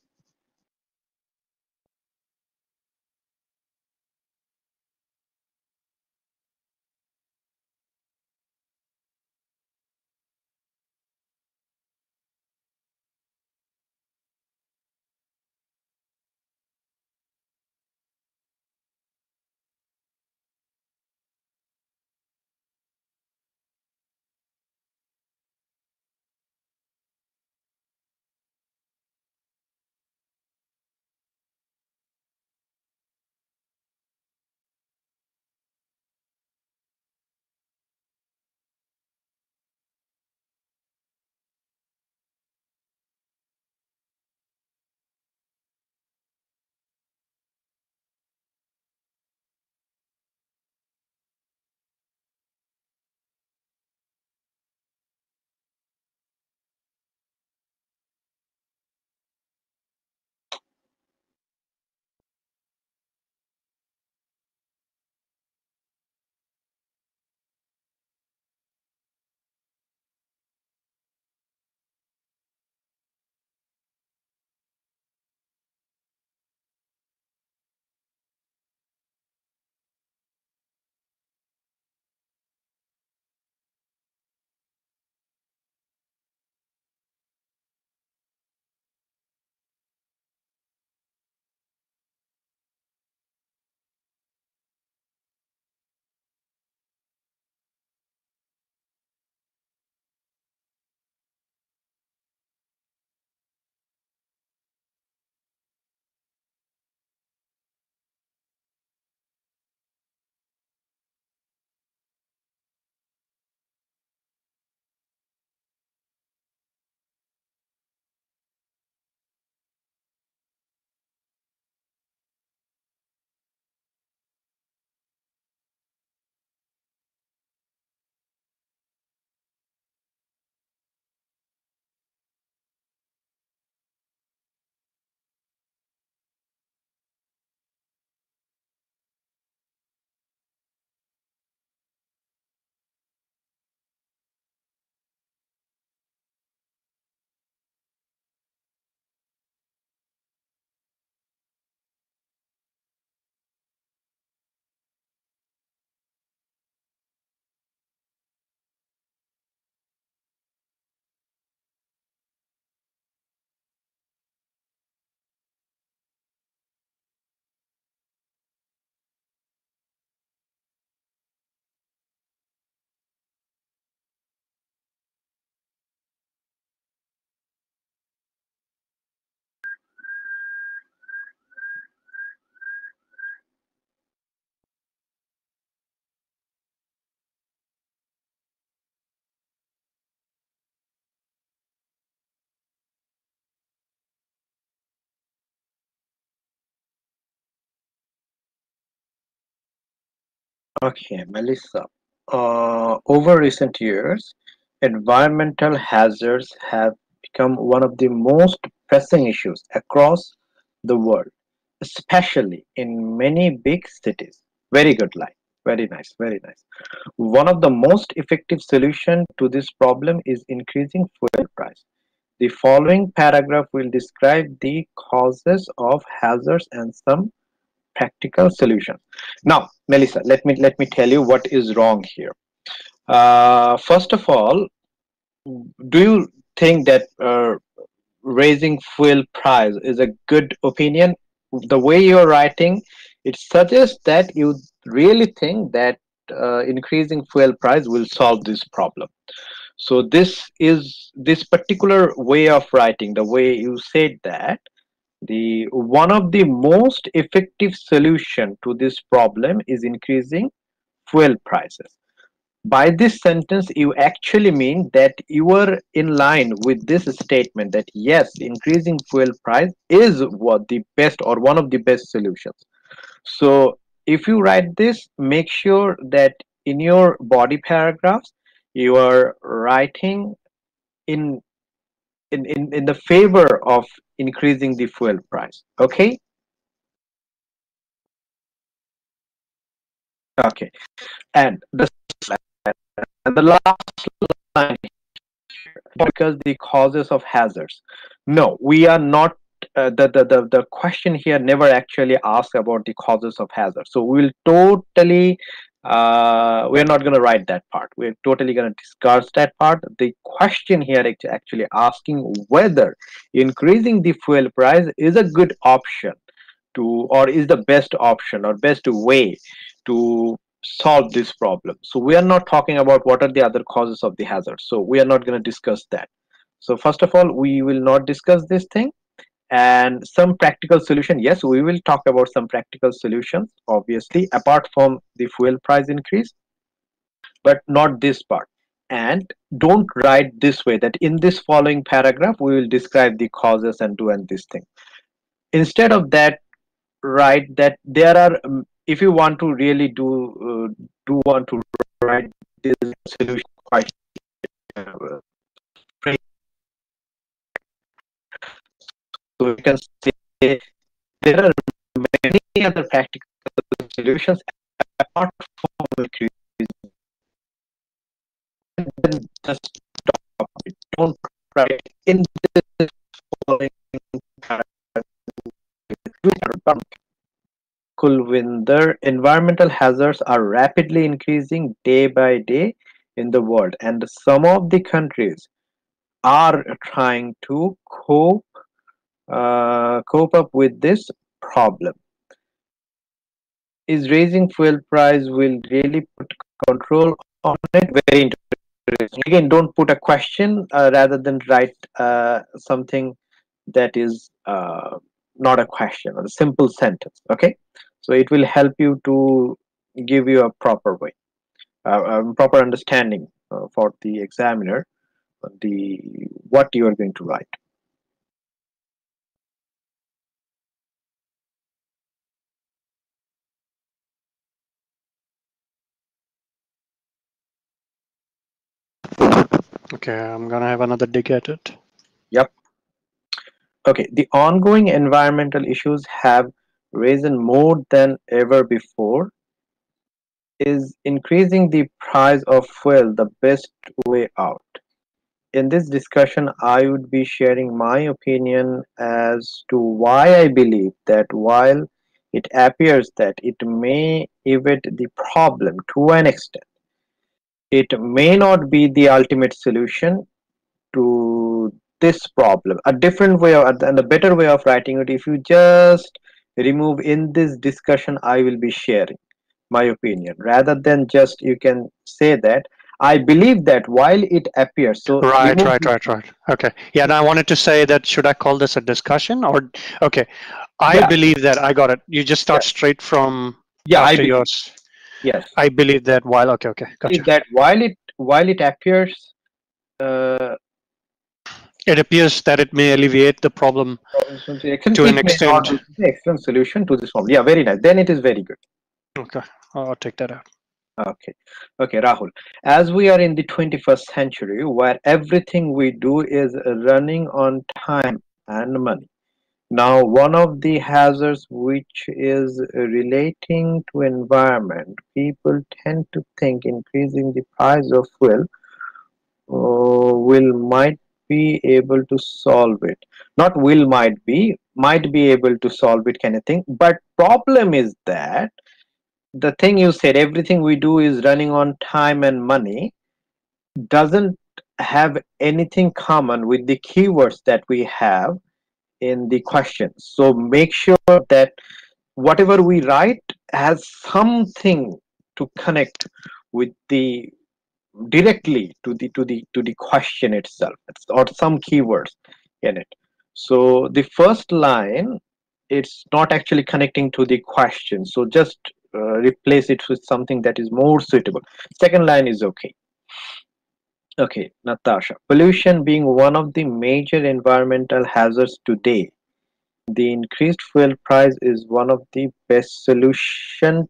Okay, Melissa. Over recent years, environmental hazards have become one of the most pressing issues across the world, especially in many big cities. Very good line. Very nice. Very nice. One of the most effective solution to this problem is increasing fuel price. The following paragraph will describe the causes of hazards and some practical solutions. Now, Melissa, let me tell you what is wrong here. First of all, do you think that raising fuel price is a good opinion? The way you're writing, it suggests that you really think that increasing fuel price will solve this problem. So this particular way of writing, the way you said that the one of the most effective solution to this problem is increasing fuel prices. By this sentence, you actually mean that you are in line with this statement that yes, increasing fuel price is what the best or one of the best solutions. So if you write this, make sure that in your body paragraphs, you are writing in in the favor of increasing the fuel price. Okay. Okay. And the last line, because the causes of hazards. No, we are not. The question here never actually asks about the causes of hazards. So we'll totally. We're not going to write that part. We're totally going to discuss that part. The question here is actually asking whether increasing the fuel price is a good option to, or is the best option or best way to solve this problem. So we are not talking about what are the other causes of the hazard. So we are not going to discuss that. So first of all, we will not discuss this thing. And some practical solution, yes, we will talk about some practical solutions, obviously, apart from the fuel price increase, but not this part. And don't write this way that in this following paragraph we will describe the causes and do and this thing. Instead of that, write that there are if you want to really do want to write this solution quite uh, so you can say there are many other practical solutions apart from increasing. Then just stop it. Don't write in this following paragraph. Kulvinder, environmental hazards are rapidly increasing day by day in the world, and some of the countries are trying to cope up with this problem. Is raising fuel price will really put control on it? Very interesting. Again, don't put a question rather than write something that is not a question or a simple sentence. Okay, so it will help you to give you a proper way, proper understanding for the examiner, the what you are going to write. Okay, I'm gonna have another dig at it. Yep. Okay, the ongoing environmental issues have risen more than ever before. Is increasing the price of fuel the best way out? In this discussion, I would be sharing my opinion as to why I believe that while it appears that it may evade the problem to an extent, it may not be the ultimate solution to this problem. A different way of, and a better way of writing it, if you just remove in this discussion, I will be sharing my opinion rather than just you can say that I believe that while it appears. So Right. remove Okay. Yeah, and I wanted to say that should I call this a discussion or okay. I yeah, believe that I got it. You just start yeah, straight from yeah, I after believe, yours. yes, I believe that while okay, is gotcha. that while it appears uh, It appears that it may alleviate the problem to an it may not extent. be the excellent solution to this problem. Yeah, very nice. Then it is very good. Okay, I'll take that out. Okay. Okay, Rahul. As we are in the 21st century, where everything we do is running on time and money. Now, one of the hazards which is relating to environment, people tend to think increasing the price of fuel will might be able to solve it. Not will might be able to solve it kind of thing. But problem is that the thing you said, everything we do is running on time and money, doesn't have anything common with the keywords that we have in the question. So make sure that whatever we write has something to connect with the directly to the question itself, or some keywords in it. So the first line, it's not actually connecting to the question, so just replace it with something that is more suitable. Second line is okay. Okay, Natasha. Pollution being one of the major environmental hazards today, the increased fuel price is one of the best solution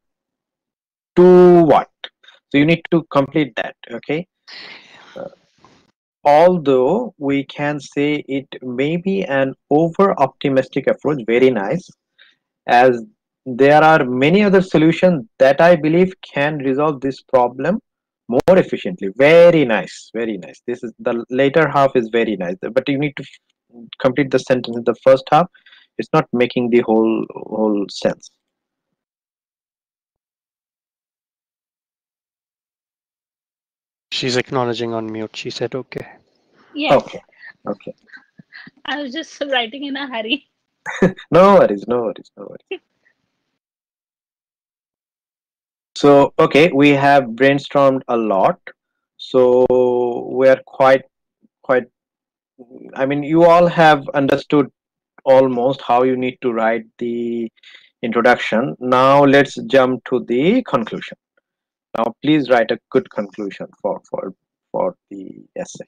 to what? So you need to complete that, okay? Although we can say it may be an over optimistic approach, very nice, as there are many other solutions that I believe can resolve this problem more efficiently. Very nice, very nice. This is the later half is very nice, but you need to complete the sentence in the first half. It's not making the whole sense. She's acknowledging on mute. She said okay. Yes, Okay, okay. I was just writing in a hurry. No worries, no worries, no worries. So, okay, we have brainstormed a lot. So we're quite, I mean, you all have understood almost how you need to write the introduction. Now let's jump to the conclusion. Now please write a good conclusion for the essay.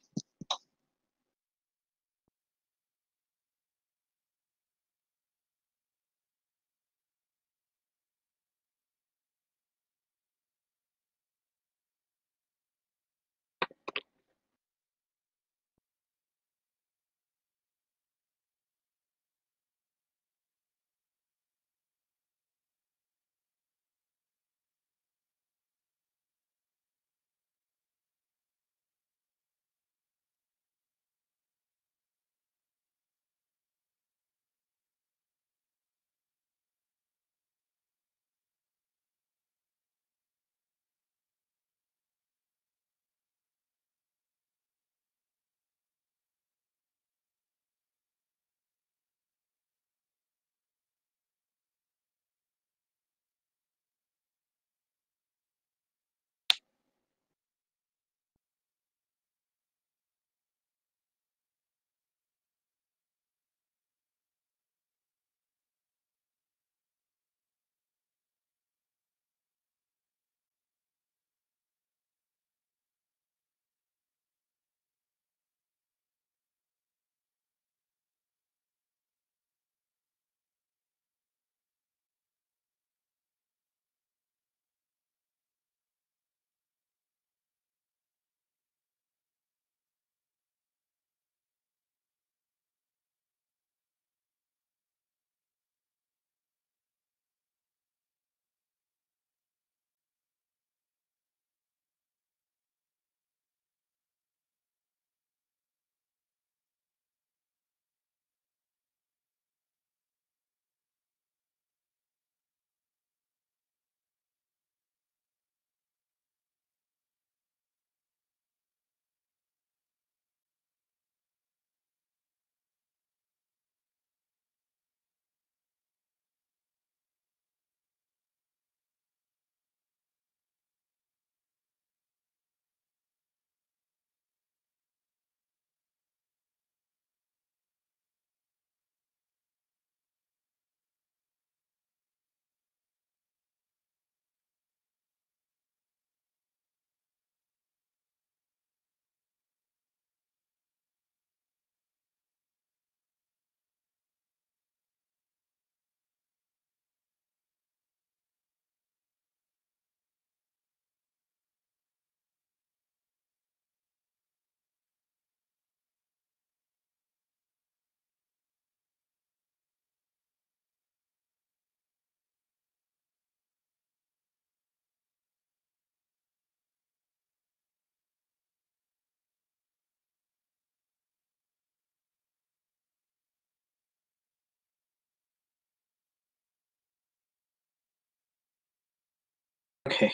Okay.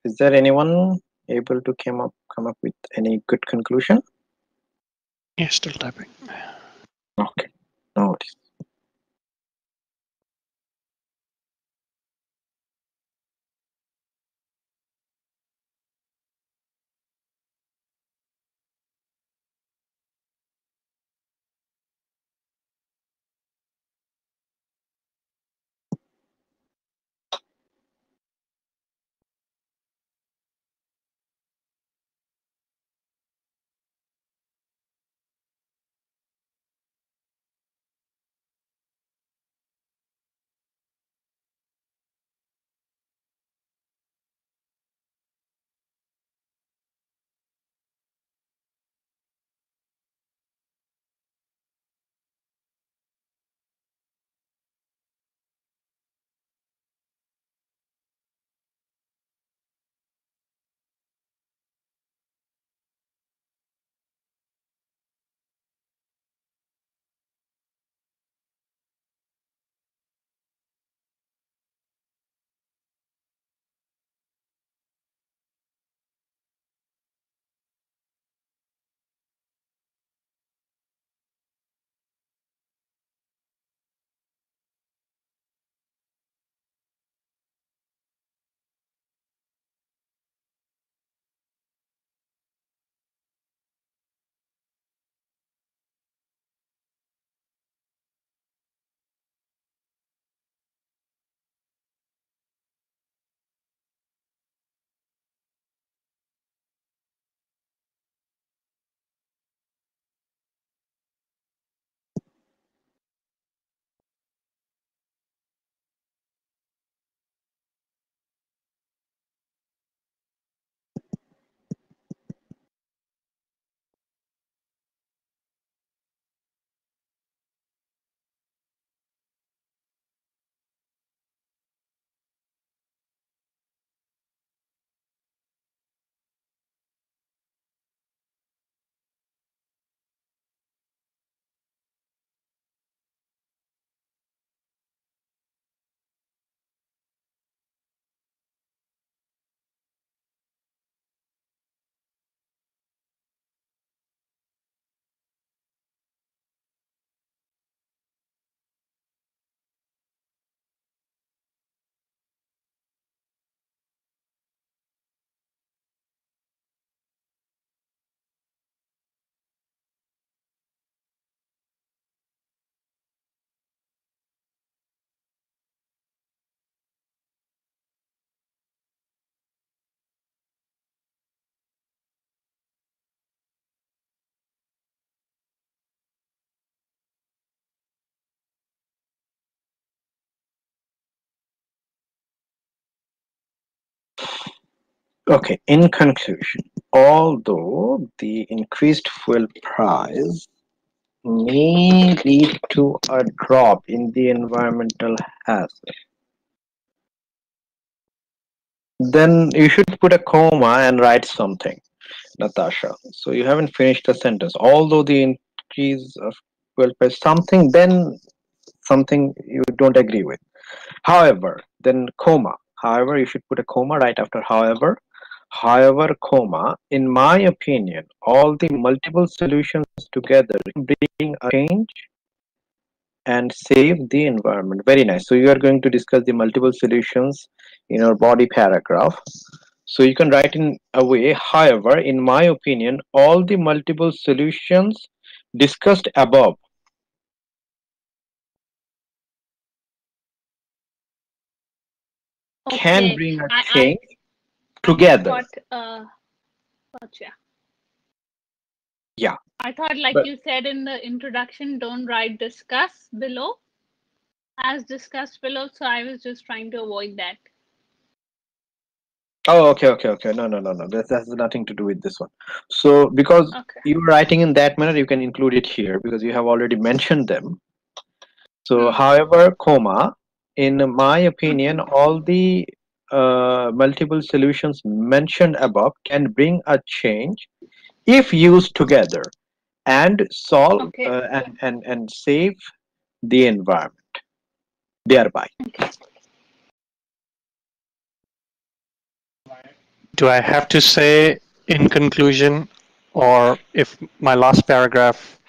Is there anyone able to come up with any good conclusion? Yeah, still typing. Okay. No worries. Okay, in conclusion, although the increased fuel price may lead to a drop in the environmental hazard, then you should put a comma and write something, Natasha. So you haven't finished the sentence. Although the increase of fuel price something, then something you don't agree with. However, then comma. However, you should put a comma right after however. However, comma, in my opinion, all the multiple solutions together bring a change and save the environment. Very nice. So you are going to discuss the multiple solutions in our body paragraph. So you can write in a way, however, in my opinion, all the multiple solutions discussed above can Okay. bring a I change I together. thought gotcha. Yeah. I thought, like But you said in the introduction, don't write discuss below as discussed below. So I was just trying to avoid that. oh, okay. No. That has nothing to do with this one. So because Okay. you're writing in that manner, you can include it here because you have already mentioned them. So, Hmm. however, comma, in my opinion, Mm-hmm. all the multiple solutions mentioned above can bring a change if used together and solve Okay. and save the environment thereby. Okay. Do I have to say in conclusion, or if my last paragraph,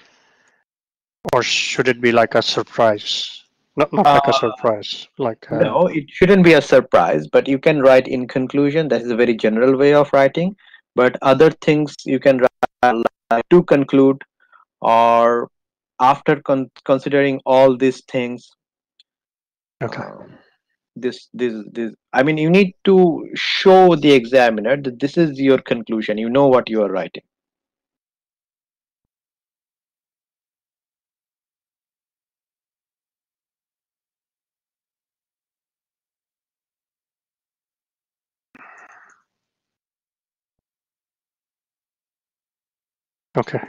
or should it be like a surprise? Not like a surprise, like No, it shouldn't be a surprise, but you can write in conclusion. That is a very general way of writing. But other things you can write like to conclude, or after considering all these things. okay. This. I mean, you need to show the examiner that this is your conclusion. You know what you are writing. Okay.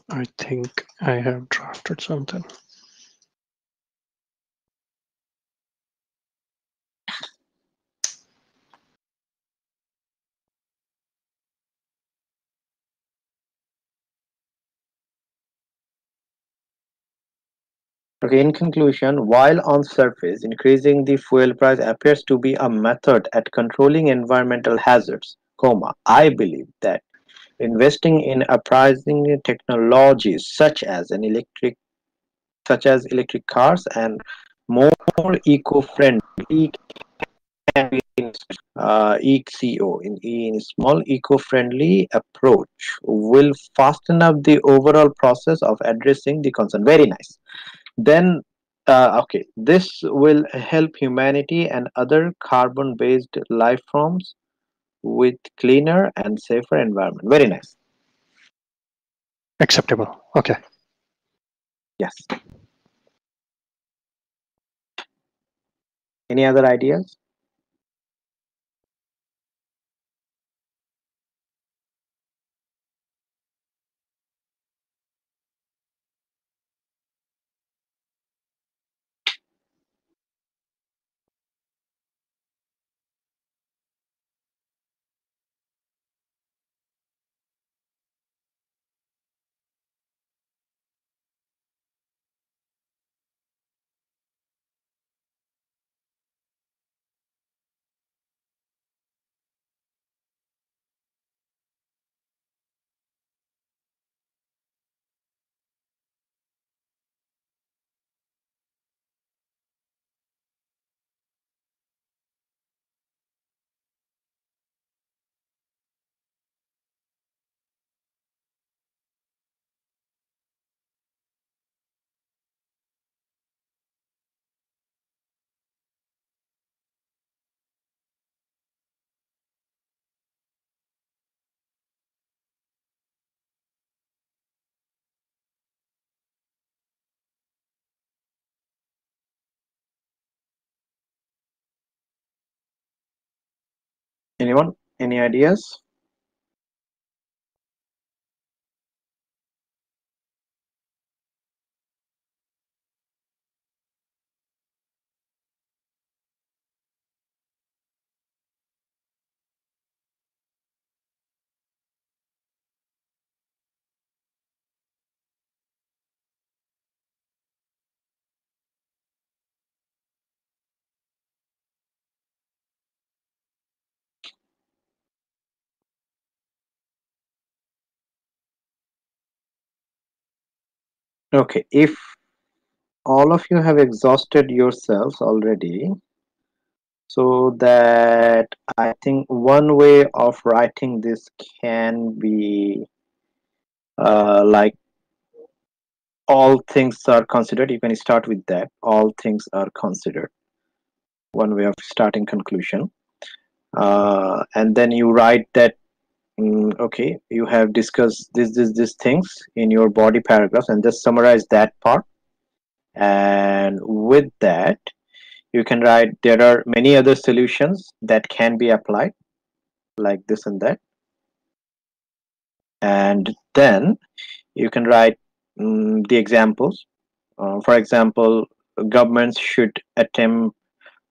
I think I have drafted something. Okay, in conclusion, while on surface, increasing the fuel price appears to be a method at controlling environmental hazards, I believe that investing in uprising technologies such as electric cars and more eco-friendly ECO in small eco-friendly approach will fasten up the overall process of addressing the concern. Very nice. Then okay, this will help humanity and other carbon-based life forms with cleaner and safer environment. Very nice. Acceptable. Okay. Yes. Any other ideas? Anyone? Any ideas? Okay, if all of you have exhausted yourselves already, so that I think one way of writing this can be like all things are considered. You can start with that. All things are considered. One way of starting conclusion. And then you write that okay, you have discussed this things in your body paragraphs, and just summarize that part. And with that, you can write there are many other solutions that can be applied, like this and that. And then you can write the examples. For example, governments should attempt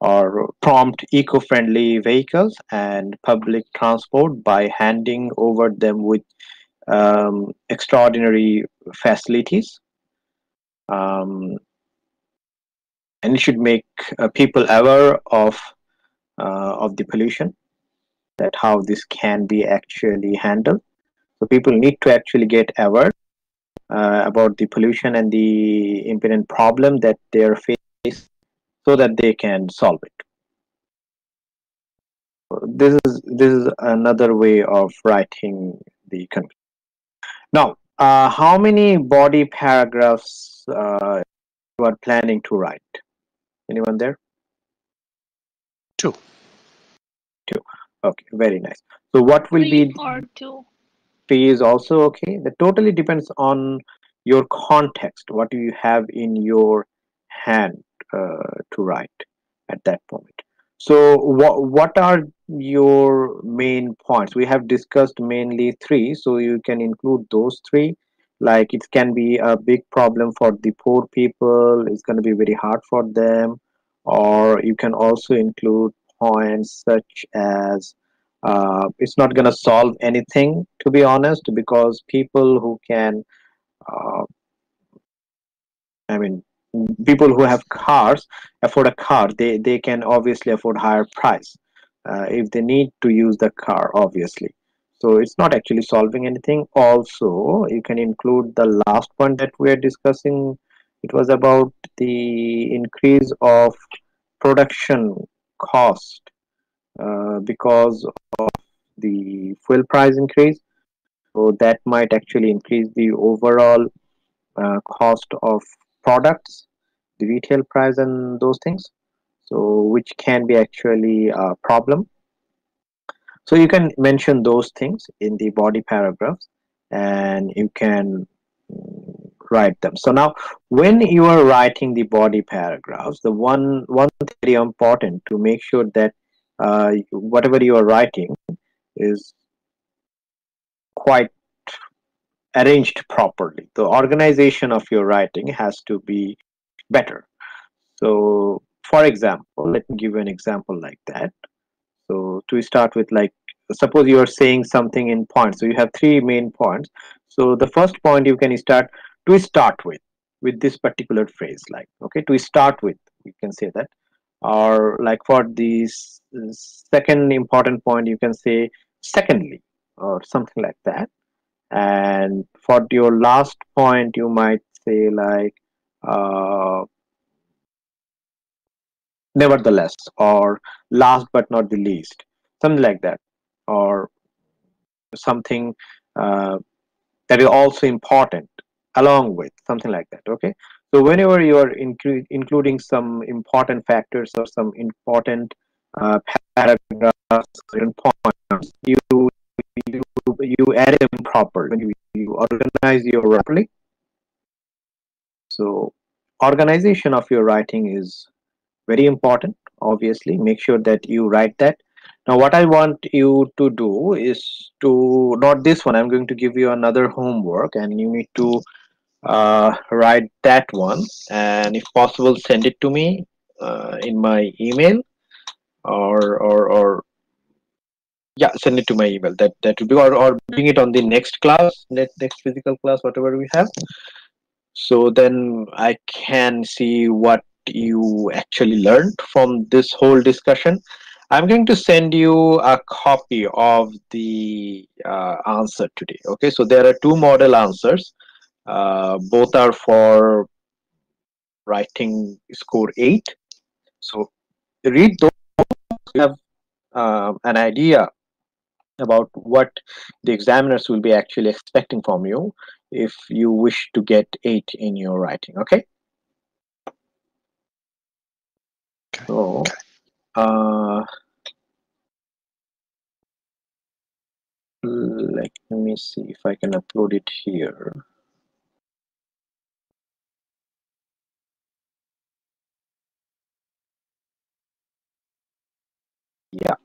or prompt eco-friendly vehicles and public transport by handing over them with extraordinary facilities, and it should make people aware of the pollution. that how this can be actually handled. So people need to actually get aware about the pollution and the impedance problem that they are facing, so that they can solve it. This is another way of writing the conclusion. Now, how many body paragraphs you are planning to write? Anyone there? 2. 2. Okay, very nice. So what will 3 be or 2? 3 is also okay. That totally depends on your context. What do you have in your hand to write at that point? So what are your main points? We have discussed mainly 3, so you can include those 3. Like, it can be a big problem for the poor people, it's going to be very hard for them. Or you can also include points such as it's not going to solve anything, to be honest, because people who can uh, I mean, people who have cars, afford a car, they can obviously afford higher price if they need to use the car, obviously. So it's not actually solving anything. Also, you can include the last point that we are discussing. It was about the increase of production cost because of the fuel price increase. So that might actually increase the overall cost of products, the retail price, and those things. So which can be actually a problem. So you can mention those things in the body paragraphs, and you can write them. So now, when you are writing the body paragraphs, the one thing very important to make sure that whatever you are writing is quite arranged properly. The organization of your writing has to be better. So, for example, let me give you an example like that. So, to start with, like, suppose you are saying something in points. So, you have 3 main points. So, the first point you can start with this particular phrase, like, okay, to start with, we can say that. Or, like, for the second important point, you can say secondly, or something like that. And for your last point, you might say, like, uh, nevertheless, or last but not the least, something like that, or something uh, that is also important along with, something like that. Okay, so whenever you are including some important factors or some important uh, paragraphs, certain points, you add them properly when you organize your properly. So organization of your writing is very important. Obviously, make sure that you write that. Now what I want you to do is to, not this one, I'm going to give you another homework, and you need to write that one, and if possible send it to me in my email, or yeah, send it to my email. That would be, or bring it on the next class, next physical class, whatever we have. So then I can see what you actually learned from this whole discussion. I'm going to send you a copy of the answer today. Okay, so there are 2 model answers. Both are for writing score 8. So read those. You have an idea about what the examiners will be actually expecting from you if you wish to get 8 in your writing. Okay. So let me see if I can upload it here. Yeah.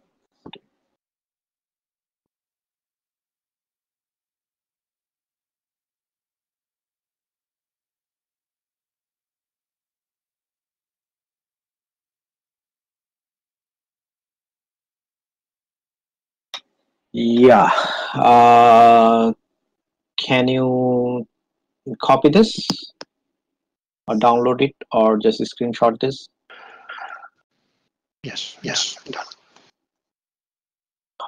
Yeah. Can you copy this or download it or just screenshot this? Yes, done.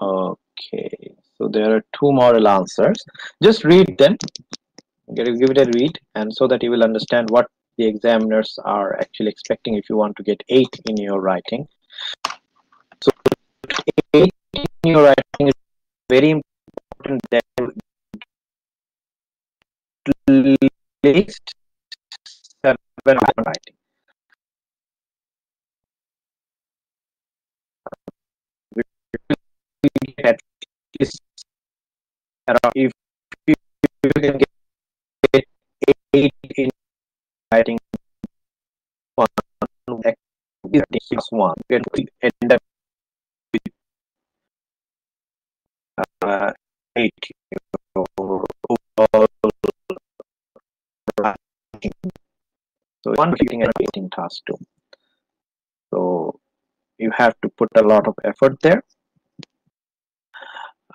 Okay, so there are two model answers. Just read them, give it a read, and so that you will understand what the examiners are actually expecting if you want to get 8 in your writing. So 8 in your writing is very important that at least 7 on writing. At least around, if you can get 8 in writing one, one, you can end up with 8 overall writing. So one reading and writing task too. So you have to put a lot of effort there.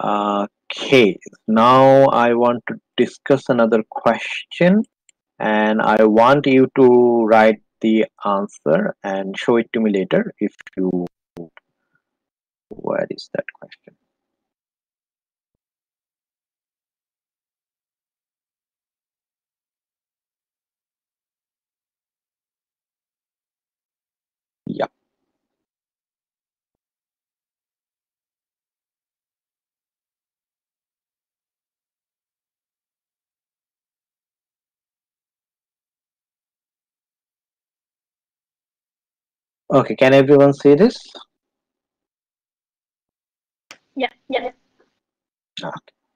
Okay, now I want to discuss another question, and I want you to write the answer and show it to me later if you. Where is that question? Yeah. Okay, can everyone see this? Yeah. Okay,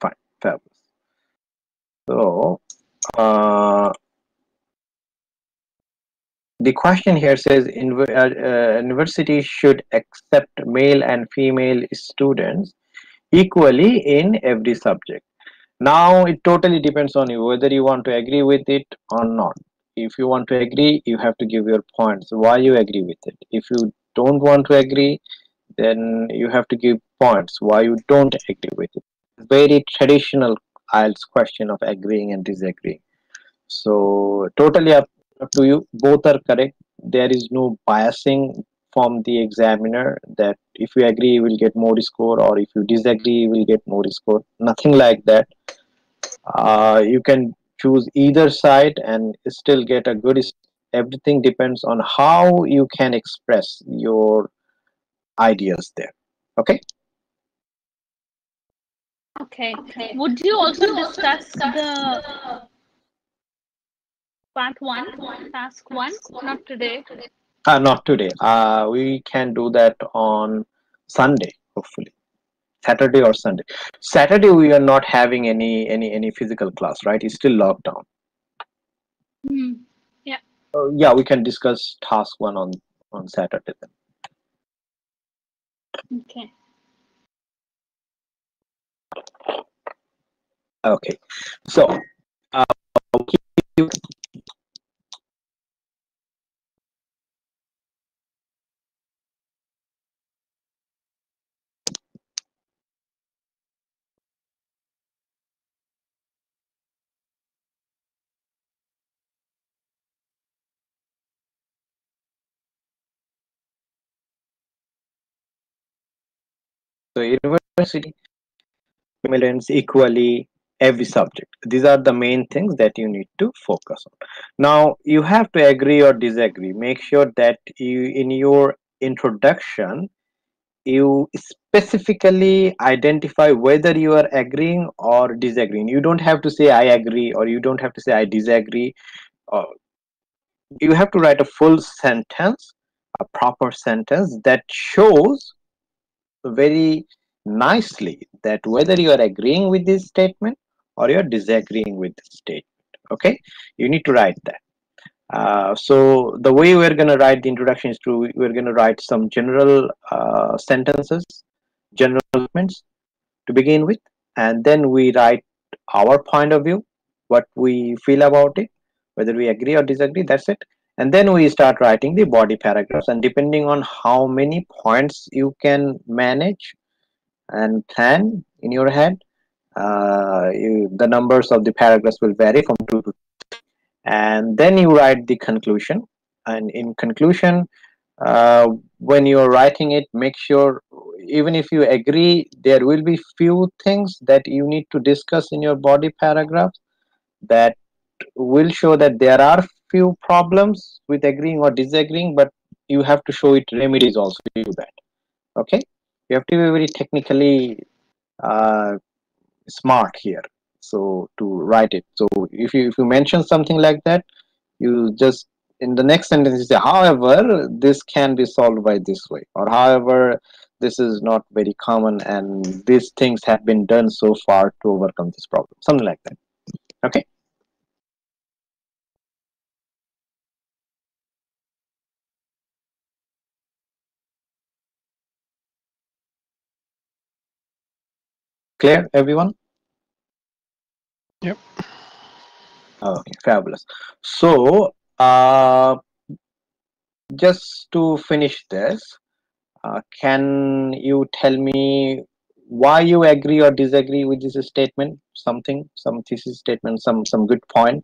fine, fabulous. So, the question here says universities should accept male and female students equally in every subject. Now it totally depends on you whether you want to agree with it or not. If you want to agree, you have to give your points why you agree with it. If you don't want to agree, then you have to give points why you don't agree with it. Very traditional IELTS question of agreeing and disagreeing. So totally up to you. Both are correct. There is no biasing from the examiner that if you agree you will get more score, or if you disagree you will get more score. Nothing like that. You can choose either side and still get a good. Everything depends on how you can express your ideas there. Okay. Okay. Would you also discuss the part 1, task 1? Not today. Not today. We can do that on Sunday, hopefully. Saturday or Sunday. Saturday we are not having any physical class, right? It's still lockdown. Yeah. Yeah, we can discuss task 1 on Saturday then. Okay. Okay. So university stimulants equally every subject. These are the main things that you need to focus on. Now you have to agree or disagree. Make sure that you, in your introduction, you specifically identify whether you are agreeing or disagreeing. You don't have to say I agree, or you don't have to say I disagree. You have to write a full sentence, a proper sentence that shows very nicely that whether you are agreeing with this statement or you are disagreeing with the statement. Okay, you need to write that. So the way we're going to write the introduction is we're going to write some general sentences, general statements to begin with, and then we write our point of view, what we feel about it, whether we agree or disagree. That's it. And then we start writing the body paragraphs, and depending on how many points you can manage and plan in your head, the numbers of the paragraphs will vary from 2 to 3. And then you write the conclusion, and in conclusion, when you're writing it, make sure even if you agree, there will be few things that you need to discuss in your body paragraph that will show that there are few problems with agreeing or disagreeing, but you have to show it remedies also to do that. Okay, you have to be very technically smart here, so to write it. So if you mention something like that, you just in the next sentence you say, however, this can be solved by this way, or however, this is not very common and these things have been done so far to overcome this problem, something like that. Okay. Clear, everyone? Yep. Okay, fabulous. So just to finish this, can you tell me why you agree or disagree with this statement? Something, some thesis statement, some good point.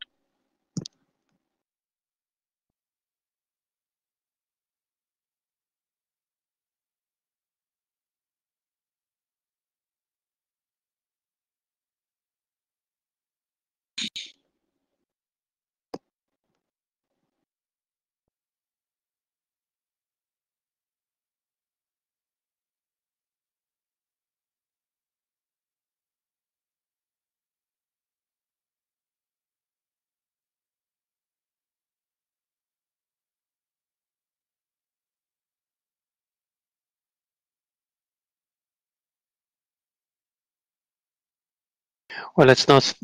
Well, it's not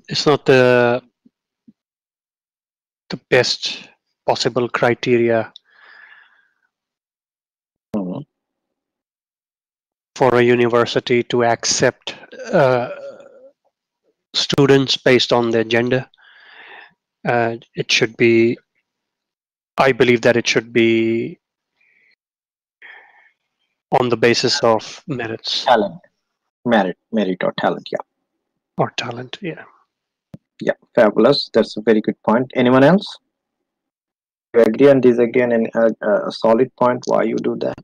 the best possible criteria Mhm. for a university to accept students based on their gender. It should be, I believe that it should be on the basis of merits Talent, merit or talent. Yeah, or talent. Yeah. yeah, fabulous. That's a very good point. Anyone else? You agree and disagree on a solid point why you do that?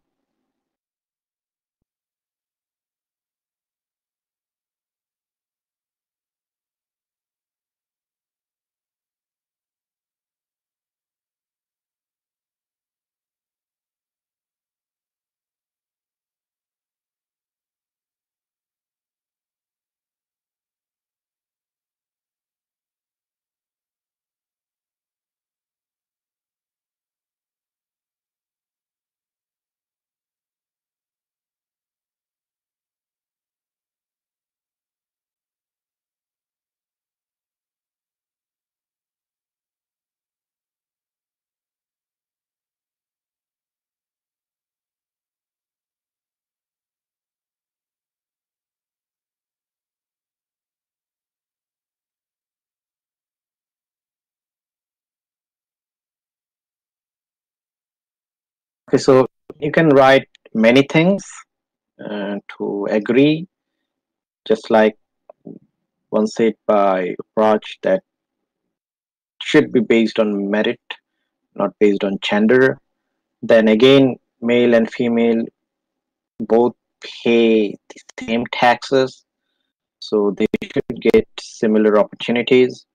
Okay, so you can write many things to agree, just like one said by Raj that should be based on merit, not based on gender. Then again, male and female both pay the same taxes, so they should get similar opportunities.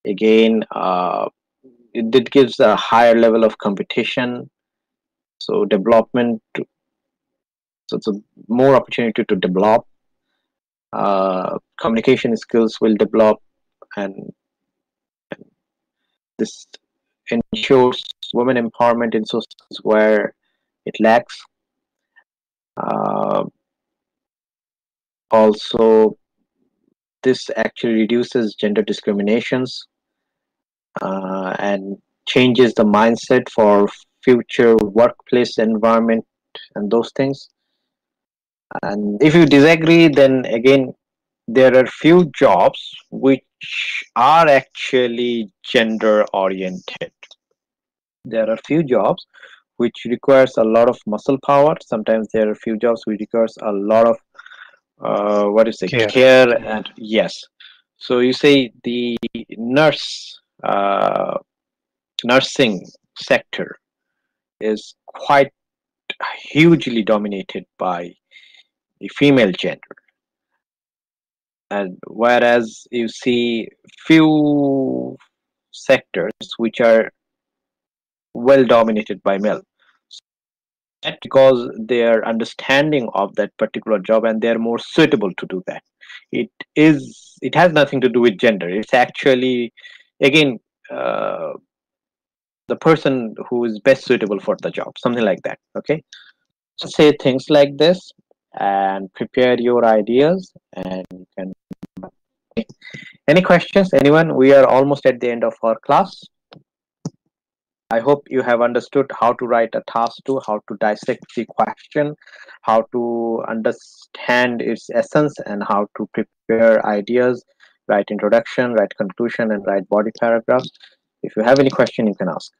Again, it gives a higher level of competition, so development, so more opportunity to develop. Communication skills will develop, and this ensures women empowerment in societies where it lacks. Uh, Also, this actually reduces gender discriminations and changes the mindset for future workplace environment and those things. And if you disagree, then again, there are few jobs which are actually gender oriented. There are few jobs which requires a lot of muscle power. Sometimes there are few jobs which requires a lot of what is it, Care. care, and yes. So you say the nurse nursing sector is quite hugely dominated by the female gender, and whereas you see few sectors which are well dominated by male. That's because their understanding of that particular job and they're more suitable to do that. It has nothing to do with gender. It's actually, again, uh, the person who is best suitable for the job, something like that. Okay, so say things like this and prepare your ideas, and you can. Any questions, anyone? We are almost at the end of our class. I hope you have understood how to write a task 2, how to dissect the question, how to understand its essence, and how to prepare ideas, write introduction, write conclusion, and write body paragraphs. If you have any question, you can ask.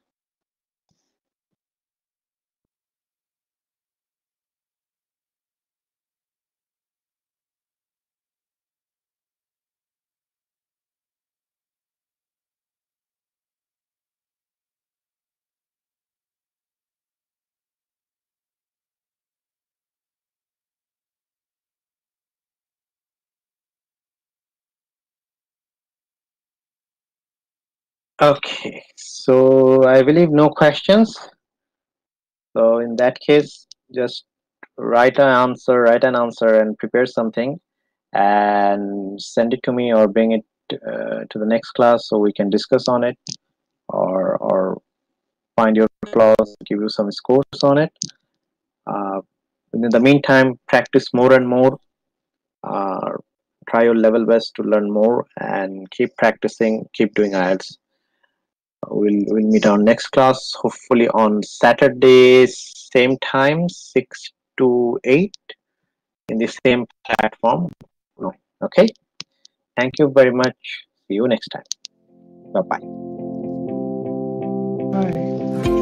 Okay, so I believe no questions. So in that case, just write an answer and prepare something and send it to me, or bring it to the next class so we can discuss on it, or find your flaws, give you some scores on it. In the meantime, practice more and more. Uh, try your level best to learn more and keep practicing, keep doing IELTS. We'll meet our next class, hopefully on Saturday, same time, 6 to 8, in the same platform. Okay. Thank you very much. See you next time. Bye-bye. Bye.